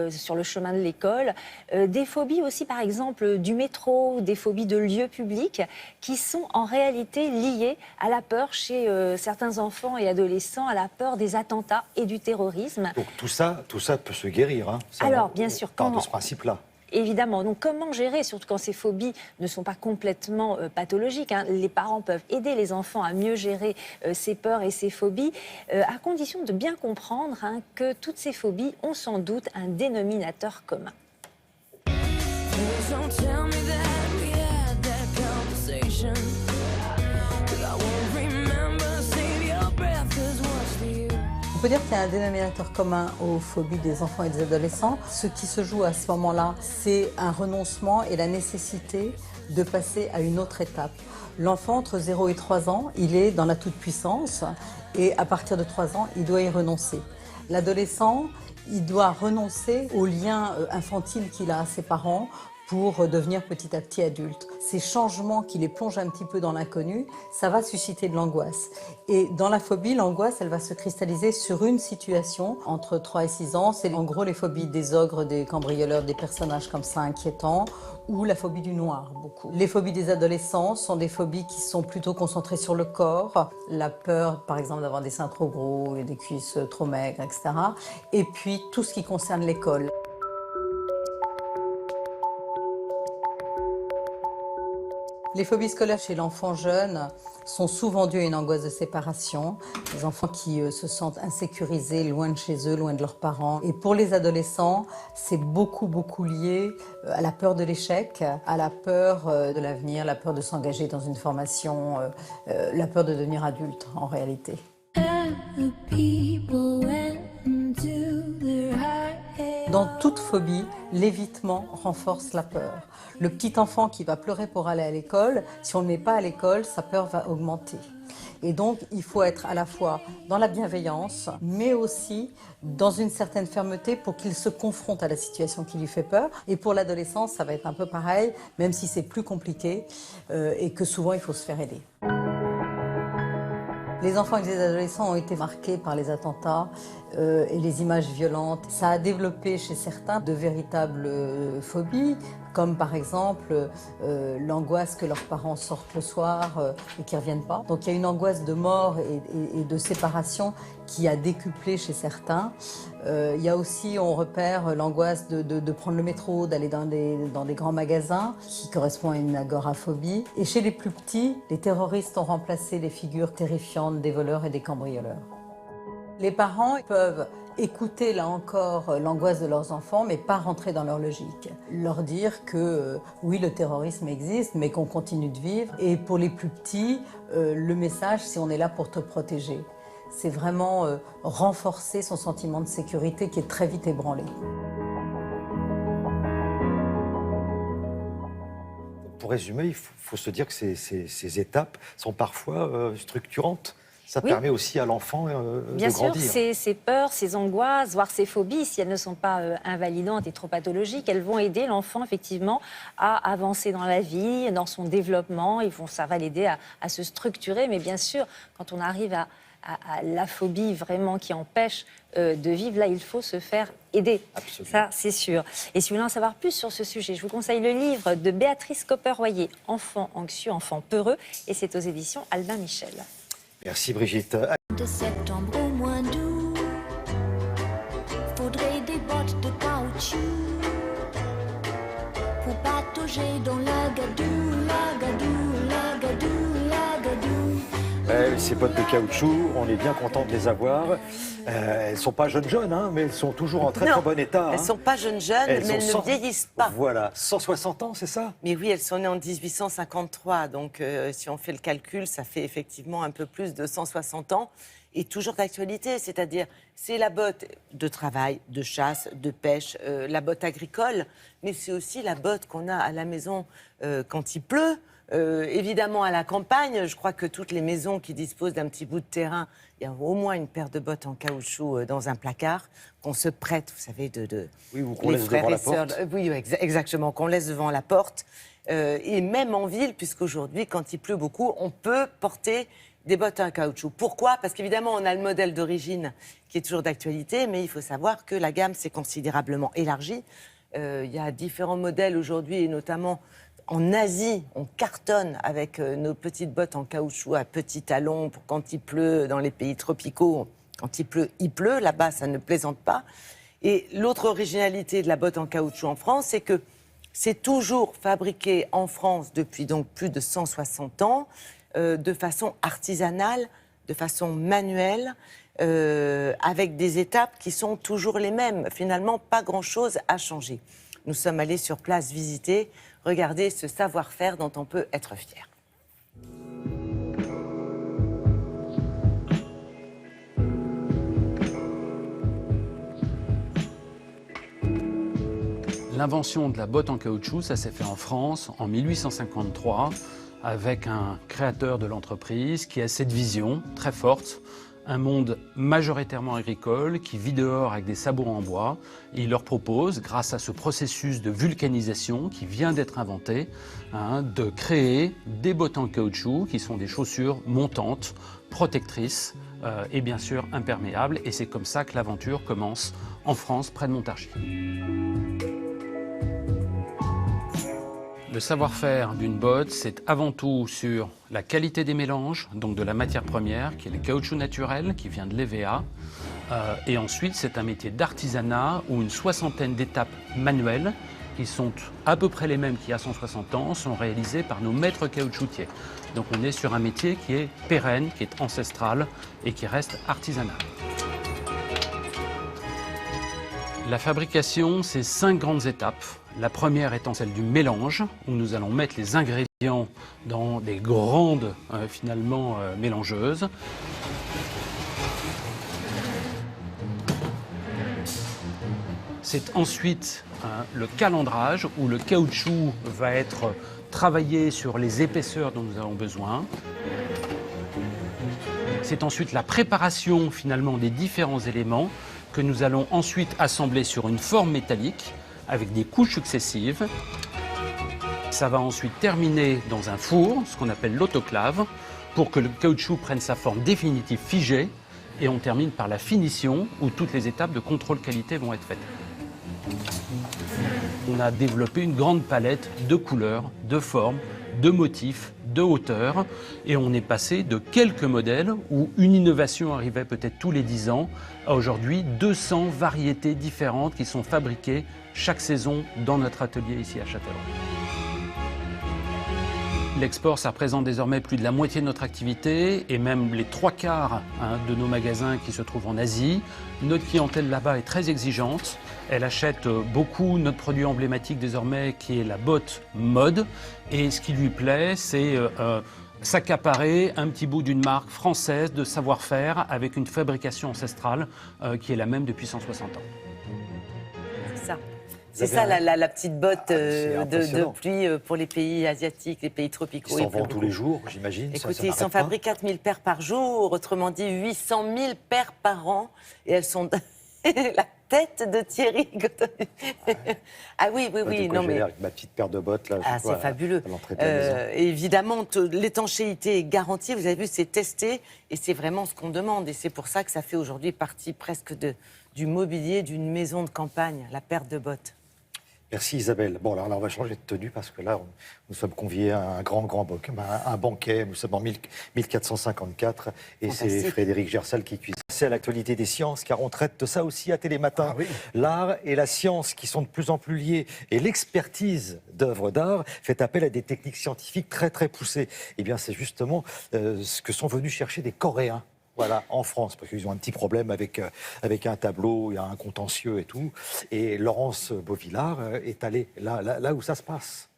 Speaker 7: sur le chemin de l'école. Des phobies aussi, par exemple, du métro, des phobies de lieux publics, qui sont en réalité liées à la peur chez certains enfants et adolescents, à la peur des attentats et du terrorisme.
Speaker 1: Donc tout ça peut se guérir. Hein. Ça,
Speaker 7: alors, bien sûr,
Speaker 1: part de ce principe-là.
Speaker 7: Évidemment. Donc, comment gérer, surtout quand ces phobies ne sont pas complètement pathologiques, les parents peuvent aider les enfants à mieux gérer ces peurs et ces phobies, à condition de bien comprendre que toutes ces phobies ont sans doute un dénominateur commun.
Speaker 8: On peut dire qu'il y a un dénominateur commun aux phobies des enfants et des adolescents. Ce qui se joue à ce moment-là, c'est un renoncement et la nécessité de passer à une autre étape. L'enfant, entre 0 et 3 ans, il est dans la toute-puissance et à partir de 3 ans, il doit y renoncer. L'adolescent, il doit renoncer au lien infantile qu'il a à ses parents pour devenir petit à petit adulte. Ces changements qui les plongent un petit peu dans l'inconnu, ça va susciter de l'angoisse. Et dans la phobie, l'angoisse, elle va se cristalliser sur une situation entre 3 et 6 ans. C'est en gros les phobies des ogres, des cambrioleurs, des personnages comme ça inquiétants, ou la phobie du noir, beaucoup. Les phobies des adolescents sont des phobies qui sont plutôt concentrées sur le corps. La peur, par exemple, d'avoir des seins trop gros et des cuisses trop maigres, etc. Et puis tout ce qui concerne l'école. Les phobies scolaires chez l'enfant jeune sont souvent dues à une angoisse de séparation. Les enfants qui se sentent insécurisés, loin de chez eux, loin de leurs parents. Et pour les adolescents, c'est beaucoup lié à la peur de l'échec, à la peur de l'avenir, la peur de s'engager dans une formation, la peur de devenir adulte en réalité. Dans toute phobie, l'évitement renforce la peur. Le petit enfant qui va pleurer pour aller à l'école, si on ne le met pas à l'école, sa peur va augmenter. Et donc, il faut être à la fois dans la bienveillance, mais aussi dans une certaine fermeté pour qu'il se confronte à la situation qui lui fait peur. Et pour l'adolescence, ça va être un peu pareil, même si c'est plus compliqué et que souvent, il faut se faire aider. Les enfants et les adolescents ont été marqués par les attentats et les images violentes. Ça a développé chez certains de véritables phobies, comme par exemple l'angoisse que leurs parents sortent le soir et qu'ils ne reviennent pas. Donc il y a une angoisse de mort et de séparation qui a décuplé chez certains. Il y a aussi, on repère l'angoisse de prendre le métro, d'aller dans des grands magasins, qui correspond à une agoraphobie. Et chez les plus petits, les terroristes ont remplacé les figures terrifiantes des voleurs et des cambrioleurs. Les parents peuvent écouter, là encore, l'angoisse de leurs enfants, mais pas rentrer dans leur logique. Leur dire que, oui, le terrorisme existe, mais qu'on continue de vivre. Et pour les plus petits, le message, c'est on est là pour te protéger. C'est vraiment renforcer son sentiment de sécurité qui est très vite ébranlé.
Speaker 1: Pour résumer, il faut se dire que ces étapes sont parfois structurantes. Ça permet aussi à l'enfant de grandir.
Speaker 7: Bien sûr, ces peurs, ces angoisses, voire ces phobies, si elles ne sont pas invalidantes et trop pathologiques, elles vont aider l'enfant effectivement à avancer dans la vie, dans son développement. Ça va l'aider à se structurer. Mais bien sûr, quand on arrive à la phobie vraiment qui empêche de vivre, là, il faut se faire aider. Absolument. Ça, c'est sûr. Et si vous voulez en savoir plus sur ce sujet, je vous conseille le livre de Béatrice Copper-Royer, Enfant anxieux, enfant peureux, et c'est aux éditions Albin Michel.
Speaker 1: Merci Brigitte.
Speaker 9: De septembre au mois d'août, faudrait des bottes de caoutchouc pour patauger dans la gadoue, la gadoue, la gadoue, la gadoue.
Speaker 1: Ces bottes de caoutchouc, on est bien content de les avoir. Elles ne sont pas jeunes, mais elles sont toujours en très bon état.
Speaker 10: Elles ne sont pas jeunes, mais elles ne vieillissent pas.
Speaker 1: Voilà, 160 ans, c'est ça?
Speaker 10: Mais oui, elles sont nées en 1853, donc si on fait le calcul, ça fait effectivement un peu plus de 160 ans. Et toujours d'actualité, c'est-à-dire c'est la botte de travail, de chasse, de pêche, la botte agricole, mais c'est aussi la botte qu'on a à la maison quand il pleut, Évidemment, à la campagne, je crois que toutes les maisons qui disposent d'un petit bout de terrain, il y a au moins une paire de bottes en caoutchouc dans un placard qu'on se prête, vous savez,
Speaker 1: oui, ou qu'on laisse devant la porte.
Speaker 10: Oui, exactement, qu'on laisse devant la porte. Et même en ville, puisqu'aujourd'hui, quand il pleut beaucoup, on peut porter des bottes en caoutchouc. Pourquoi? Parce qu'évidemment, on a le modèle d'origine qui est toujours d'actualité, mais il faut savoir que la gamme s'est considérablement élargie. Il y a différents modèles aujourd'hui, et notamment en Asie, on cartonne avec nos petites bottes en caoutchouc à petits talons pour quand il pleut dans les pays tropicaux. Quand il pleut. Là-bas, ça ne plaisante pas. Et l'autre originalité de la botte en caoutchouc en France, c'est que c'est toujours fabriqué en France depuis donc plus de 160 ans, de façon artisanale, de façon manuelle, avec des étapes qui sont toujours les mêmes. Finalement, pas grand-chose a changé. Nous sommes allés sur place visiter, regarder ce savoir-faire dont on peut être fier.
Speaker 4: L'invention de la botte en caoutchouc, ça s'est fait en France en 1853 avec un créateur de l'entreprise qui a cette vision très forte, un monde majoritairement agricole qui vit dehors avec des sabots en bois. Et il leur propose, grâce à ce processus de vulcanisation qui vient d'être inventé, de créer des bottes en caoutchouc qui sont des chaussures montantes, protectrices et bien sûr imperméables. Et c'est comme ça que l'aventure commence en France, près de Montargis. Le savoir-faire d'une botte, c'est avant tout sur la qualité des mélanges, donc de la matière première, qui est le caoutchouc naturel, qui vient de l'EVA. Et ensuite, c'est un métier d'artisanat où une soixantaine d'étapes manuelles, qui sont à peu près les mêmes qu'il y a 160 ans, sont réalisées par nos maîtres caoutchoutiers. Donc on est sur un métier qui est pérenne, qui est ancestral et qui reste artisanal. La fabrication, c'est 5 grandes étapes. La première étant celle du mélange, où nous allons mettre les ingrédients dans des grandes, mélangeuses. C'est ensuite le calendrage, où le caoutchouc va être travaillé sur les épaisseurs dont nous avons besoin. C'est ensuite la préparation, des différents éléments que nous allons ensuite assembler sur une forme métallique, avec des couches successives. Ça va ensuite terminer dans un four, ce qu'on appelle l'autoclave, pour que le caoutchouc prenne sa forme définitive figée. Et on termine par la finition, où toutes les étapes de contrôle qualité vont être faites. On a développé une grande palette de couleurs, de formes, de motifs, de hauteurs. Et on est passé de quelques modèles, où une innovation arrivait peut-être tous les 10 ans, à aujourd'hui 200 variétés différentes qui sont fabriquées chaque saison dans notre atelier ici à Châtellerault. L'export, ça représente désormais plus de la moitié de notre activité et même les 3/4 de nos magasins qui se trouvent en Asie. Notre clientèle là-bas est très exigeante. Elle achète beaucoup notre produit emblématique désormais qui est la botte mode. Et ce qui lui plaît, c'est s'accaparer un petit bout d'une marque française de savoir-faire avec une fabrication ancestrale qui est la même depuis 160 ans.
Speaker 10: C'est ça. C'est ça la petite botte de pluie pour les pays asiatiques, les pays tropicaux.
Speaker 1: Ils s'en vendent tous les jours, j'imagine.
Speaker 10: Écoutez, ils s'en fabriquent 4000 paires par jour, autrement dit 800 000 paires par an. Et elles sont la tête de Thierry. Ah oui.
Speaker 1: Non, mais avec ma petite paire de bottes là.
Speaker 10: C'est fabuleux. Évidemment, l'étanchéité est garantie. Vous avez vu, c'est testé et c'est vraiment ce qu'on demande. Et c'est pour ça que ça fait aujourd'hui partie presque du mobilier d'une maison de campagne, la paire de bottes.
Speaker 1: Merci Isabelle. Bon, alors là, on va changer de tenue parce que là, nous sommes conviés à un grand banquet. Nous sommes en 1454 et c'est Frédéric Gersal qui cuisine. C'est à l'actualité des sciences car on traite de ça aussi à Télématin. Ah oui. L'art et la science qui sont de plus en plus liés et l'expertise d'œuvres d'art fait appel à des techniques scientifiques très très poussées. Eh bien, c'est justement ce que sont venus chercher des Coréens. Voilà, en France, parce qu'ils ont un petit problème avec un tableau, il y a un contentieux et tout. Et Laurence Beauvillard est allée là où ça se passe.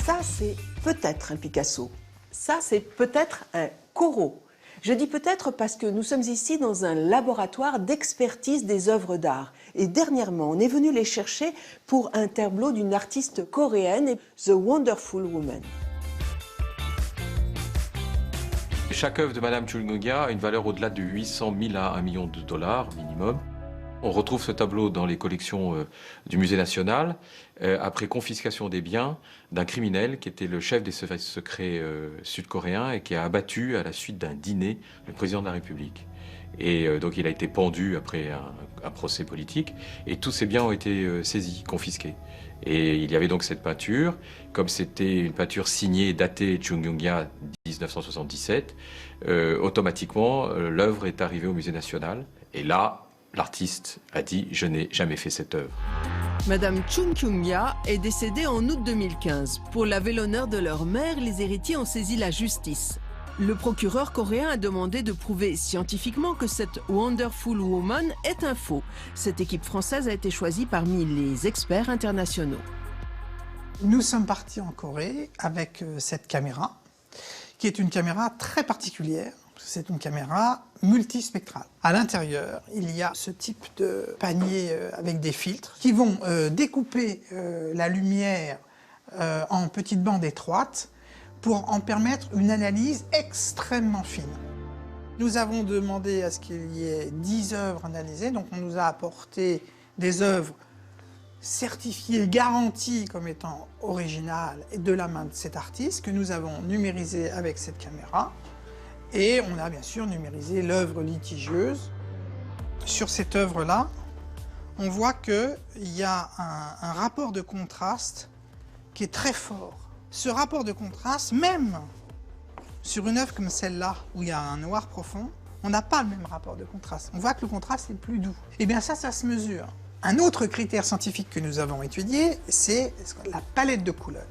Speaker 11: Ça, c'est peut-être un Picasso. Ça, c'est peut-être un Corot. Je dis peut-être parce que nous sommes ici dans un laboratoire d'expertise des œuvres d'art. Et dernièrement, on est venu les chercher pour un tableau d'une artiste coréenne, The Wonderful Woman.
Speaker 12: Chaque œuvre de Madame Chung Kyung-ya a une valeur au-delà de 800 000 à 1 million de dollars minimum. On retrouve ce tableau dans les collections du Musée national après confiscation des biens d'un criminel qui était le chef des services secrets sud-coréens et qui a abattu à la suite d'un dîner le président de la République. Et donc il a été pendu après un procès politique et tous ces biens ont été saisis, confisqués. Et il y avait donc cette peinture, comme c'était une peinture signée, datée Chung Kyung-ya 1977, automatiquement l'œuvre est arrivée au Musée national. Et là, l'artiste a dit « Je n'ai jamais fait cette œuvre ».
Speaker 13: Madame Chung Kyung-ya est décédée en août 2015. Pour laver l'honneur de leur mère, les héritiers ont saisi la justice. Le procureur coréen a demandé de prouver scientifiquement que cette Wonderful Woman est un faux. Cette équipe française a été choisie parmi les experts internationaux.
Speaker 16: Nous sommes partis en Corée avec cette caméra, qui est une caméra très particulière. C'est une caméra multispectrale. À l'intérieur, il y a ce type de panier avec des filtres qui vont découper la lumière en petites bandes étroites pour en permettre une analyse extrêmement fine. Nous avons demandé à ce qu'il y ait 10 œuvres analysées, donc on nous a apporté des œuvres certifiées, garanties comme étant originales et de la main de cet artiste que nous avons numérisées avec cette caméra. Et on a bien sûr numérisé l'œuvre litigieuse. Sur cette œuvre-là, on voit qu'il y a un rapport de contraste qui est très fort. Ce rapport de contraste, même sur une œuvre comme celle-là, où il y a un noir profond, on n'a pas le même rapport de contraste. On voit que le contraste est plus doux. Et bien ça se mesure. Un autre critère scientifique que nous avons étudié, c'est la palette de couleurs.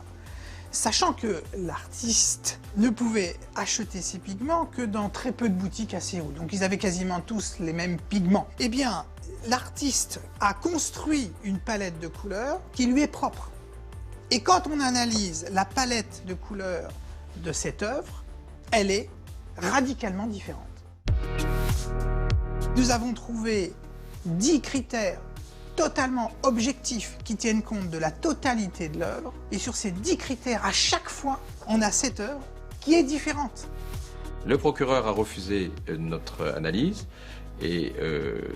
Speaker 16: Sachant que l'artiste ne pouvait acheter ses pigments que dans très peu de boutiques à Séoul. Donc ils avaient quasiment tous les mêmes pigments. Eh bien, l'artiste a construit une palette de couleurs qui lui est propre. Et quand on analyse la palette de couleurs de cette œuvre, elle est radicalement différente. Nous avons trouvé 10 critères totalement objectifs qui tiennent compte de la totalité de l'œuvre. Et sur ces 10 critères, à chaque fois, on a cette œuvre qui est différente.
Speaker 12: Le procureur a refusé notre analyse et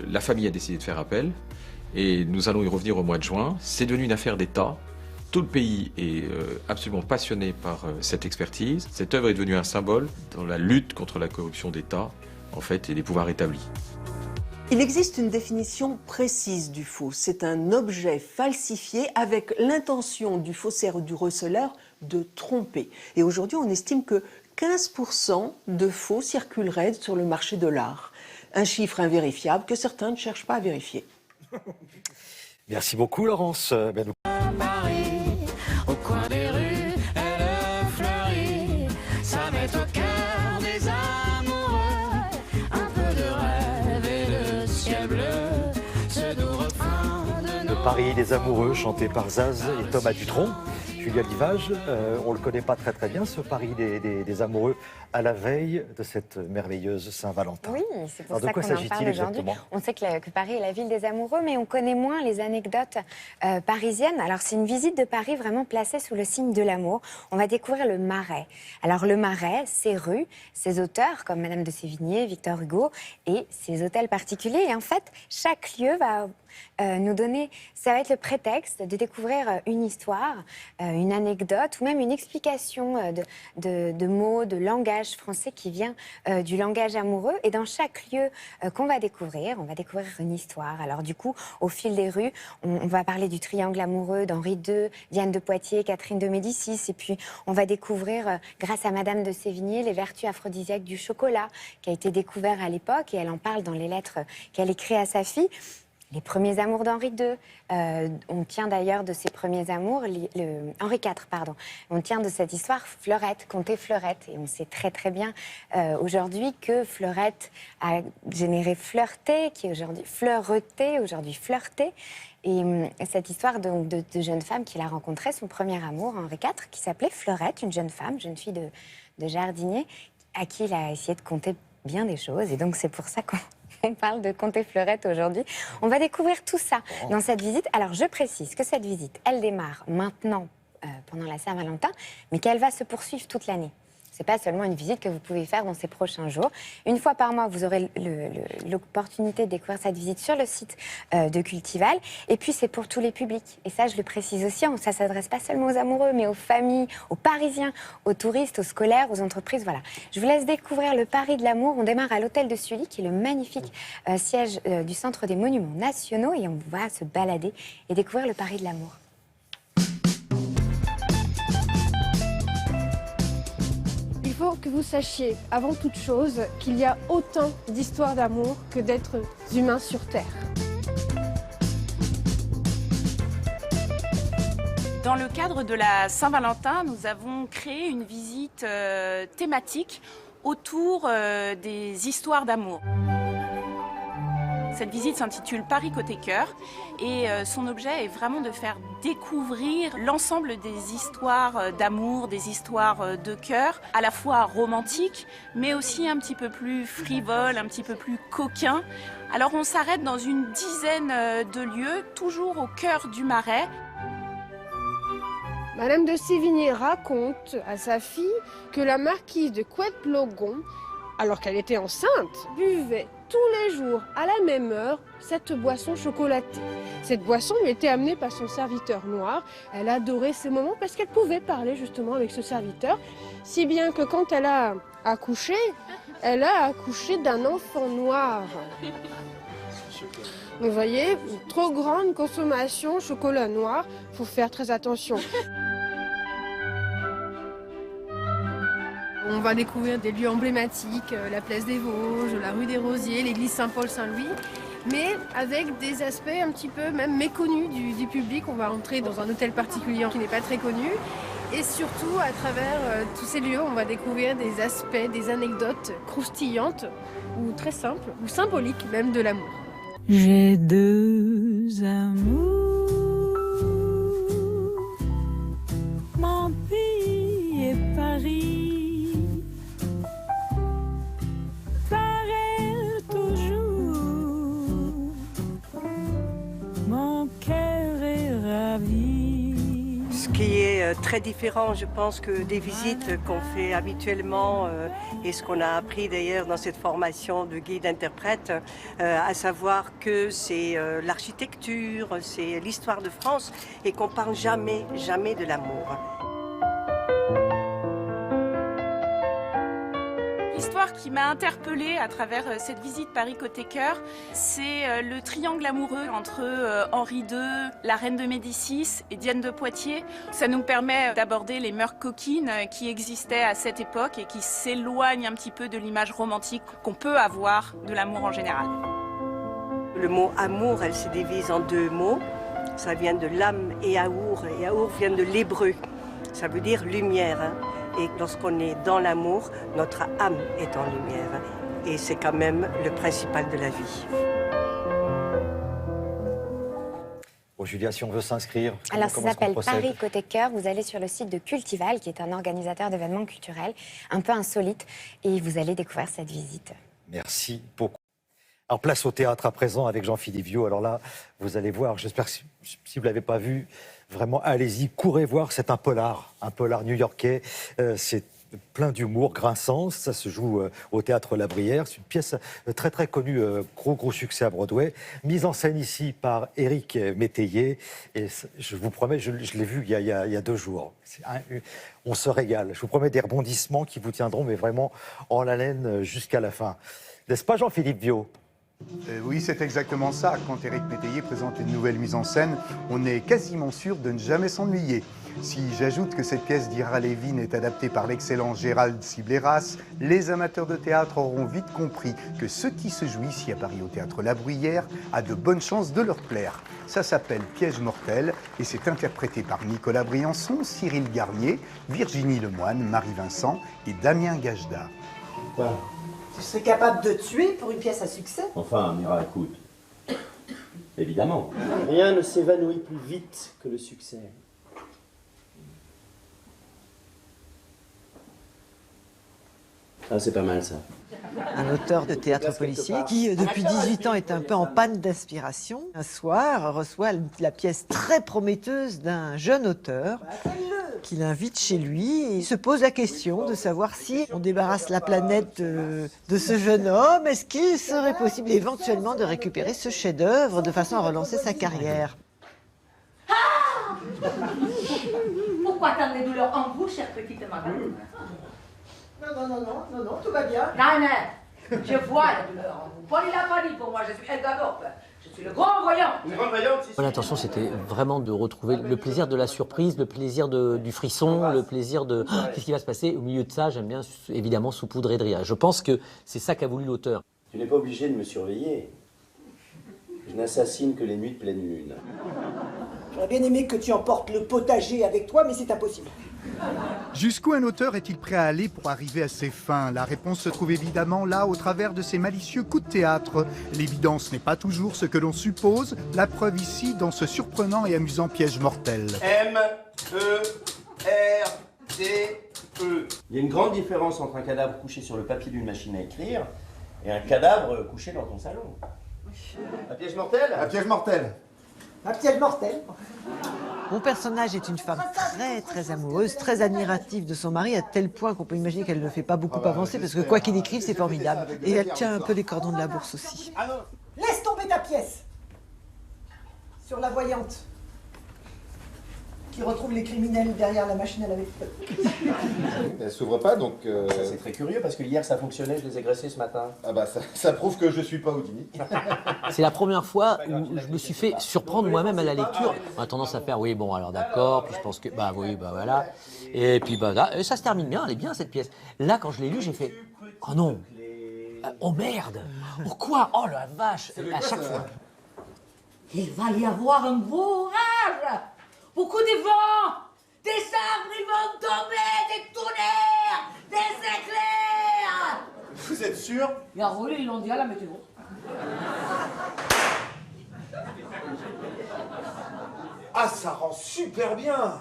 Speaker 12: la famille a décidé de faire appel. Et nous allons y revenir au mois de juin. C'est devenu une affaire d'État. Tout le pays est absolument passionné par cette expertise. Cette œuvre est devenue un symbole dans la lutte contre la corruption d'État, en fait, et des pouvoirs établis.
Speaker 11: Il existe une définition précise du faux. C'est un objet falsifié avec l'intention du faussaire ou du receleur de tromper. Et aujourd'hui, on estime que 15% de faux circuleraient sur le marché de l'art. Un chiffre invérifiable que certains ne cherchent pas à vérifier.
Speaker 1: Merci beaucoup, Laurence.
Speaker 9: Au coin des rues, elle fleurit, ça met au cœur des amoureux un peu de rêve et de ciel bleu, ce doux refrain de nos...
Speaker 1: Paris des amoureux, chanté par Zaz et Thomas Dutronc. Julia Livage, on ne le connaît pas très bien, ce Paris des amoureux, à la veille de cette merveilleuse Saint-Valentin.
Speaker 17: Oui, c'est pour ça qu'on en parle aujourd'hui.
Speaker 1: Exactement ?
Speaker 17: On sait que Paris est la ville des amoureux, mais on connaît moins les anecdotes parisiennes. Alors, c'est une visite de Paris vraiment placée sous le signe de l'amour. On va découvrir le Marais. Alors, le Marais, ses rues, ses auteurs, comme Madame de Sévigné, Victor Hugo, et ses hôtels particuliers. Et en fait, chaque lieu va nous donner, ça va être le prétexte de découvrir une histoire, une anecdote ou même une explication de mots, de langage français qui vient du langage amoureux. Et dans chaque lieu qu'on va découvrir, on va découvrir une histoire. Alors du coup, au fil des rues, on va parler du triangle amoureux d'Henri II, Diane de Poitiers, Catherine de Médicis. Et puis, on va découvrir, grâce à Madame de Sévigné, les vertus aphrodisiaques du chocolat qui a été découvert à l'époque. Et elle en parle dans les lettres qu'elle écrit à sa fille. Les premiers amours d'Henri II. On tient d'ailleurs de ses premiers amours, Henri IV, pardon. On tient de cette histoire Fleurette, comté Fleurette. Et on sait très très bien aujourd'hui que Fleurette a généré Fleureté, qui est aujourd'hui Fleureté, aujourd'hui Flirté. Et cette histoire donc, de jeune femme qu'il a rencontrée, son premier amour, Henri IV, qui s'appelait Fleurette, une jeune femme, jeune fille de jardinier, à qui il a essayé de conter bien des choses. Et donc c'est pour ça on parle de Contes et Fleurettes aujourd'hui. On va découvrir tout ça dans cette visite. Alors, je précise que cette visite, elle démarre maintenant pendant la Saint-Valentin, mais qu'elle va se poursuivre toute l'année. C'est pas seulement une visite que vous pouvez faire dans ces prochains jours. Une fois par mois, vous aurez l'opportunité de découvrir cette visite sur le site de Cultival. Et puis, c'est pour tous les publics. Et ça, je le précise aussi, ça ne s'adresse pas seulement aux amoureux, mais aux familles, aux Parisiens, aux touristes, aux scolaires, aux entreprises. Voilà. Je vous laisse découvrir le Paris de l'amour. On démarre à l'hôtel de Sully, qui est le magnifique siège du Centre des Monuments Nationaux. Et on va se balader et découvrir le Paris de l'amour.
Speaker 2: Il faut que vous sachiez, avant toute chose, qu'il y a autant d'histoires d'amour que d'êtres humains sur Terre.
Speaker 14: Dans le cadre de la Saint-Valentin, nous avons créé une visite thématique autour des histoires d'amour. Cette visite s'intitule Paris côté cœur et son objet est vraiment de faire découvrir l'ensemble des histoires d'amour, des histoires de cœur, à la fois romantiques, mais aussi un petit peu plus frivoles, un petit peu plus coquins. Alors on s'arrête dans une dizaine de lieux, toujours au cœur du Marais.
Speaker 2: Madame de Sévigné raconte à sa fille que la marquise de Couette-Plogon, alors qu'elle était enceinte, buvait tous les jours, à la même heure, cette boisson chocolatée. Cette boisson lui était amenée par son serviteur noir. Elle adorait ces moments parce qu'elle pouvait parler justement avec ce serviteur, si bien que quand elle a accouché d'un enfant noir. Vous voyez, une trop grande consommation chocolat noir, il faut faire très attention. On va découvrir des lieux emblématiques, la place des Vosges, la rue des Rosiers, l'église Saint-Paul-Saint-Louis, mais avec des aspects un petit peu même méconnus du public. On va entrer dans un hôtel particulier qui n'est pas très connu. Et surtout, à travers tous ces lieux, on va découvrir des aspects, des anecdotes croustillantes, ou très simples, ou symboliques même de l'amour.
Speaker 9: J'ai deux amours, mon pays et Paris, pareil toujours, mon cœur est ravi.
Speaker 15: Ce qui est très différent, je pense, que des visites qu'on fait habituellement et ce qu'on a appris d'ailleurs dans cette formation de guide-interprète, à savoir que c'est l'architecture, c'est l'histoire de France et qu'on parle jamais de l'amour.
Speaker 14: L'histoire qui m'a interpellée à travers cette visite Paris côté cœur, c'est le triangle amoureux entre Henri II, la reine de Médicis et Diane de Poitiers. Ça nous permet d'aborder les mœurs coquines qui existaient à cette époque et qui s'éloignent un petit peu de l'image romantique qu'on peut avoir de l'amour en général.
Speaker 15: Le mot amour, elle se divise en deux mots. Ça vient de l'âme et aour vient de l'hébreu. Ça veut dire lumière. Et lorsqu'on est dans l'amour, notre âme est en lumière. Et c'est quand même le principal de la vie.
Speaker 1: Bon, Julia, si on veut s'inscrire...
Speaker 17: Alors, ça s'appelle Paris côté cœur. Vous allez sur le site de Cultival, qui est un organisateur d'événements culturels, un peu insolite, et vous allez découvrir cette visite.
Speaker 1: Merci beaucoup. Alors, place au théâtre à présent avec Jean-Philippe Viaud. Alors là, vous allez voir, j'espère que si vous ne l'avez pas vu, vraiment, allez-y, courez voir, c'est un polar new-yorkais. C'est plein d'humour, grinçant. Ça se joue au Théâtre La Brière. C'est une pièce très très connue, gros succès à Broadway. Mise en scène ici par Éric Métayer. Et je vous promets, je l'ai vu il y a 2 jours. On se régale. Je vous promets des rebondissements qui vous tiendront, mais vraiment en haleine jusqu'à la fin. N'est-ce pas, Jean-Philippe Viaud ?
Speaker 18: Oui, c'est exactement ça. Quand Éric Métayer présente une nouvelle mise en scène, on est quasiment sûr de ne jamais s'ennuyer. Si j'ajoute que cette pièce d'Ira Levin est adaptée par l'excellent Gérald Sibleras, les amateurs de théâtre auront vite compris que ce qui se joue ici à Paris au Théâtre La Bruyère a de bonnes chances de leur plaire. Ça s'appelle Piège mortel et c'est interprété par Nicolas Briançon, Cyril Garnier, Virginie Lemoine, Marie Vincent et Damien Gajda.
Speaker 25: Quoi ? Tu serais capable de tuer pour une pièce à succès?
Speaker 26: Enfin, Mira, écoute. Évidemment.
Speaker 25: Rien ne s'évanouit plus vite que le succès.
Speaker 26: Ah, c'est pas mal ça.
Speaker 3: un auteur de théâtre policier qui, depuis 18 ans, est un peu en panne d'inspiration. Un soir, reçoit la pièce très prometteuse d'un jeune auteur qui l'invite chez lui et il se pose la question de savoir si on débarrasse la planète de ce jeune homme. Est-ce qu'il serait possible éventuellement de récupérer ce chef-d'œuvre de façon à relancer sa carrière?
Speaker 20: Pourquoi tant de douleurs en vous, chère petite madame?
Speaker 25: Non, tout va bien.
Speaker 20: Non, je vois la douleur en vous. Paul, il n'a pas dit pour moi, je suis Edgar Dorp. Je suis le grand voyant. Une grande voyante.
Speaker 21: L'intention, c'était vraiment de retrouver le plaisir de la surprise, le plaisir du frisson, le plaisir de qu'est-ce qui va se passer. Au milieu de ça, j'aime bien évidemment saupoudrer de rire. Je pense que c'est ça qu'a voulu l'auteur.
Speaker 26: Tu n'es pas obligé de me surveiller. Je n'assassine que les nuits de pleine lune.
Speaker 25: J'aurais bien aimé que tu emportes le potager avec toi, mais c'est impossible.
Speaker 18: Jusqu'où un auteur est-il prêt à aller pour arriver à ses fins? La réponse se trouve évidemment là, au travers de ses malicieux coups de théâtre. L'évidence n'est pas toujours ce que l'on suppose, la preuve ici dans ce surprenant et amusant piège mortel.
Speaker 26: M-E-R-D-E. Il y a une grande différence entre un cadavre couché sur le papier d'une machine à écrire et un cadavre couché dans ton salon. Un piège mortel? Un piège mortel.
Speaker 25: Un piège mortel.
Speaker 3: Mon personnage est une femme très amoureuse, très admirative de son mari, à tel point qu'on peut imaginer qu'elle ne le fait pas beaucoup avancer, parce que quoi qu'il écrive, c'est formidable. Et elle tient un peu les cordons de la bourse aussi.
Speaker 25: Laisse tomber ta pièce. Sur la voyante. Qui retrouve les criminels derrière la machine à laver.
Speaker 26: Elle s'ouvre pas, donc... Ça, c'est très curieux, parce que hier, ça fonctionnait, je les ai graissés ce matin. Ah bah, ça prouve que je suis pas Houdini.
Speaker 21: C'est la première fois où je me suis fait surprendre moi-même à la lecture. On a tendance à faire, oui, bon, alors d'accord, puis je pense que, bah oui, bah voilà. Et puis, bah là, et ça se termine bien, elle est bien cette pièce. Là, quand je l'ai lue, j'ai fait, oh non, oh merde, oh quoi, oh la vache, à chaque fois.
Speaker 20: Il va y avoir un beau orage. Beaucoup de vent, des arbres ils vont tomber, des tonnerres, des éclairs.
Speaker 26: Vous êtes sûr?
Speaker 20: Et en ils l'ont dit à la météo.
Speaker 26: Ah, ça rend super bien!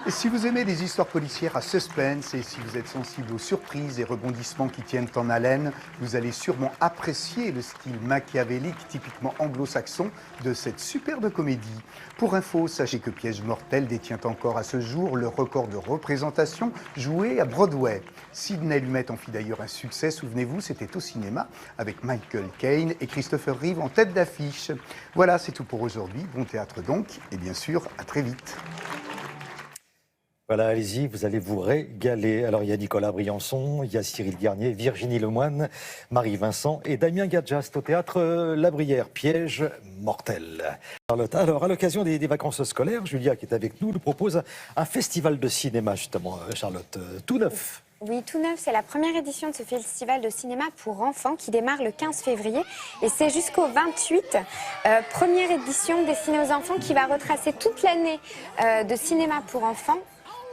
Speaker 18: Et si vous aimez les histoires policières à suspense et si vous êtes sensible aux surprises et rebondissements qui tiennent en haleine, vous allez sûrement apprécier le style machiavélique typiquement anglo-saxon de cette superbe comédie. Pour info, sachez que Piège mortel détient encore à ce jour le record de représentation jouée à Broadway. Sidney Lumet en fit d'ailleurs un succès, souvenez-vous, c'était au cinéma avec Michael Caine et Christopher Reeve en tête d'affiche. Voilà, c'est tout pour aujourd'hui. Bon théâtre donc, et bien sûr, à très vite.
Speaker 1: Voilà, allez-y, vous allez vous régaler. Alors, il y a Nicolas Briançon, il y a Cyril Garnier, Virginie Lemoine, Marie Vincent et Damien Gadjast au théâtre La Brière, Piège mortel. Charlotte, alors, à l'occasion des vacances scolaires, Julia, qui est avec nous, nous propose un festival de cinéma, justement, Charlotte, tout neuf.
Speaker 17: Oui, tout neuf, c'est la première édition de ce festival de cinéma pour enfants qui démarre le 15 février et c'est jusqu'au 28. Première édition destinée aux enfants qui va retracer toute l'année de cinéma pour enfants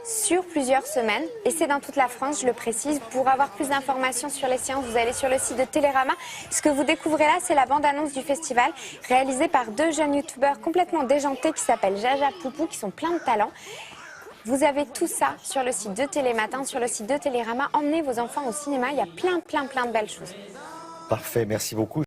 Speaker 17: sur plusieurs semaines et c'est dans toute la France, je le précise. Pour avoir plus d'informations sur les séances, vous allez sur le site de Télérama. Ce que vous découvrez là, c'est la bande-annonce du festival réalisée par deux jeunes youtubeurs complètement déjantés qui s'appellent Jaja Poupou, qui sont pleins de talent. Vous avez tout ça sur le site de Télématin, sur le site de Télérama. Emmenez vos enfants au cinéma, il y a plein de belles choses.
Speaker 1: Parfait, merci beaucoup.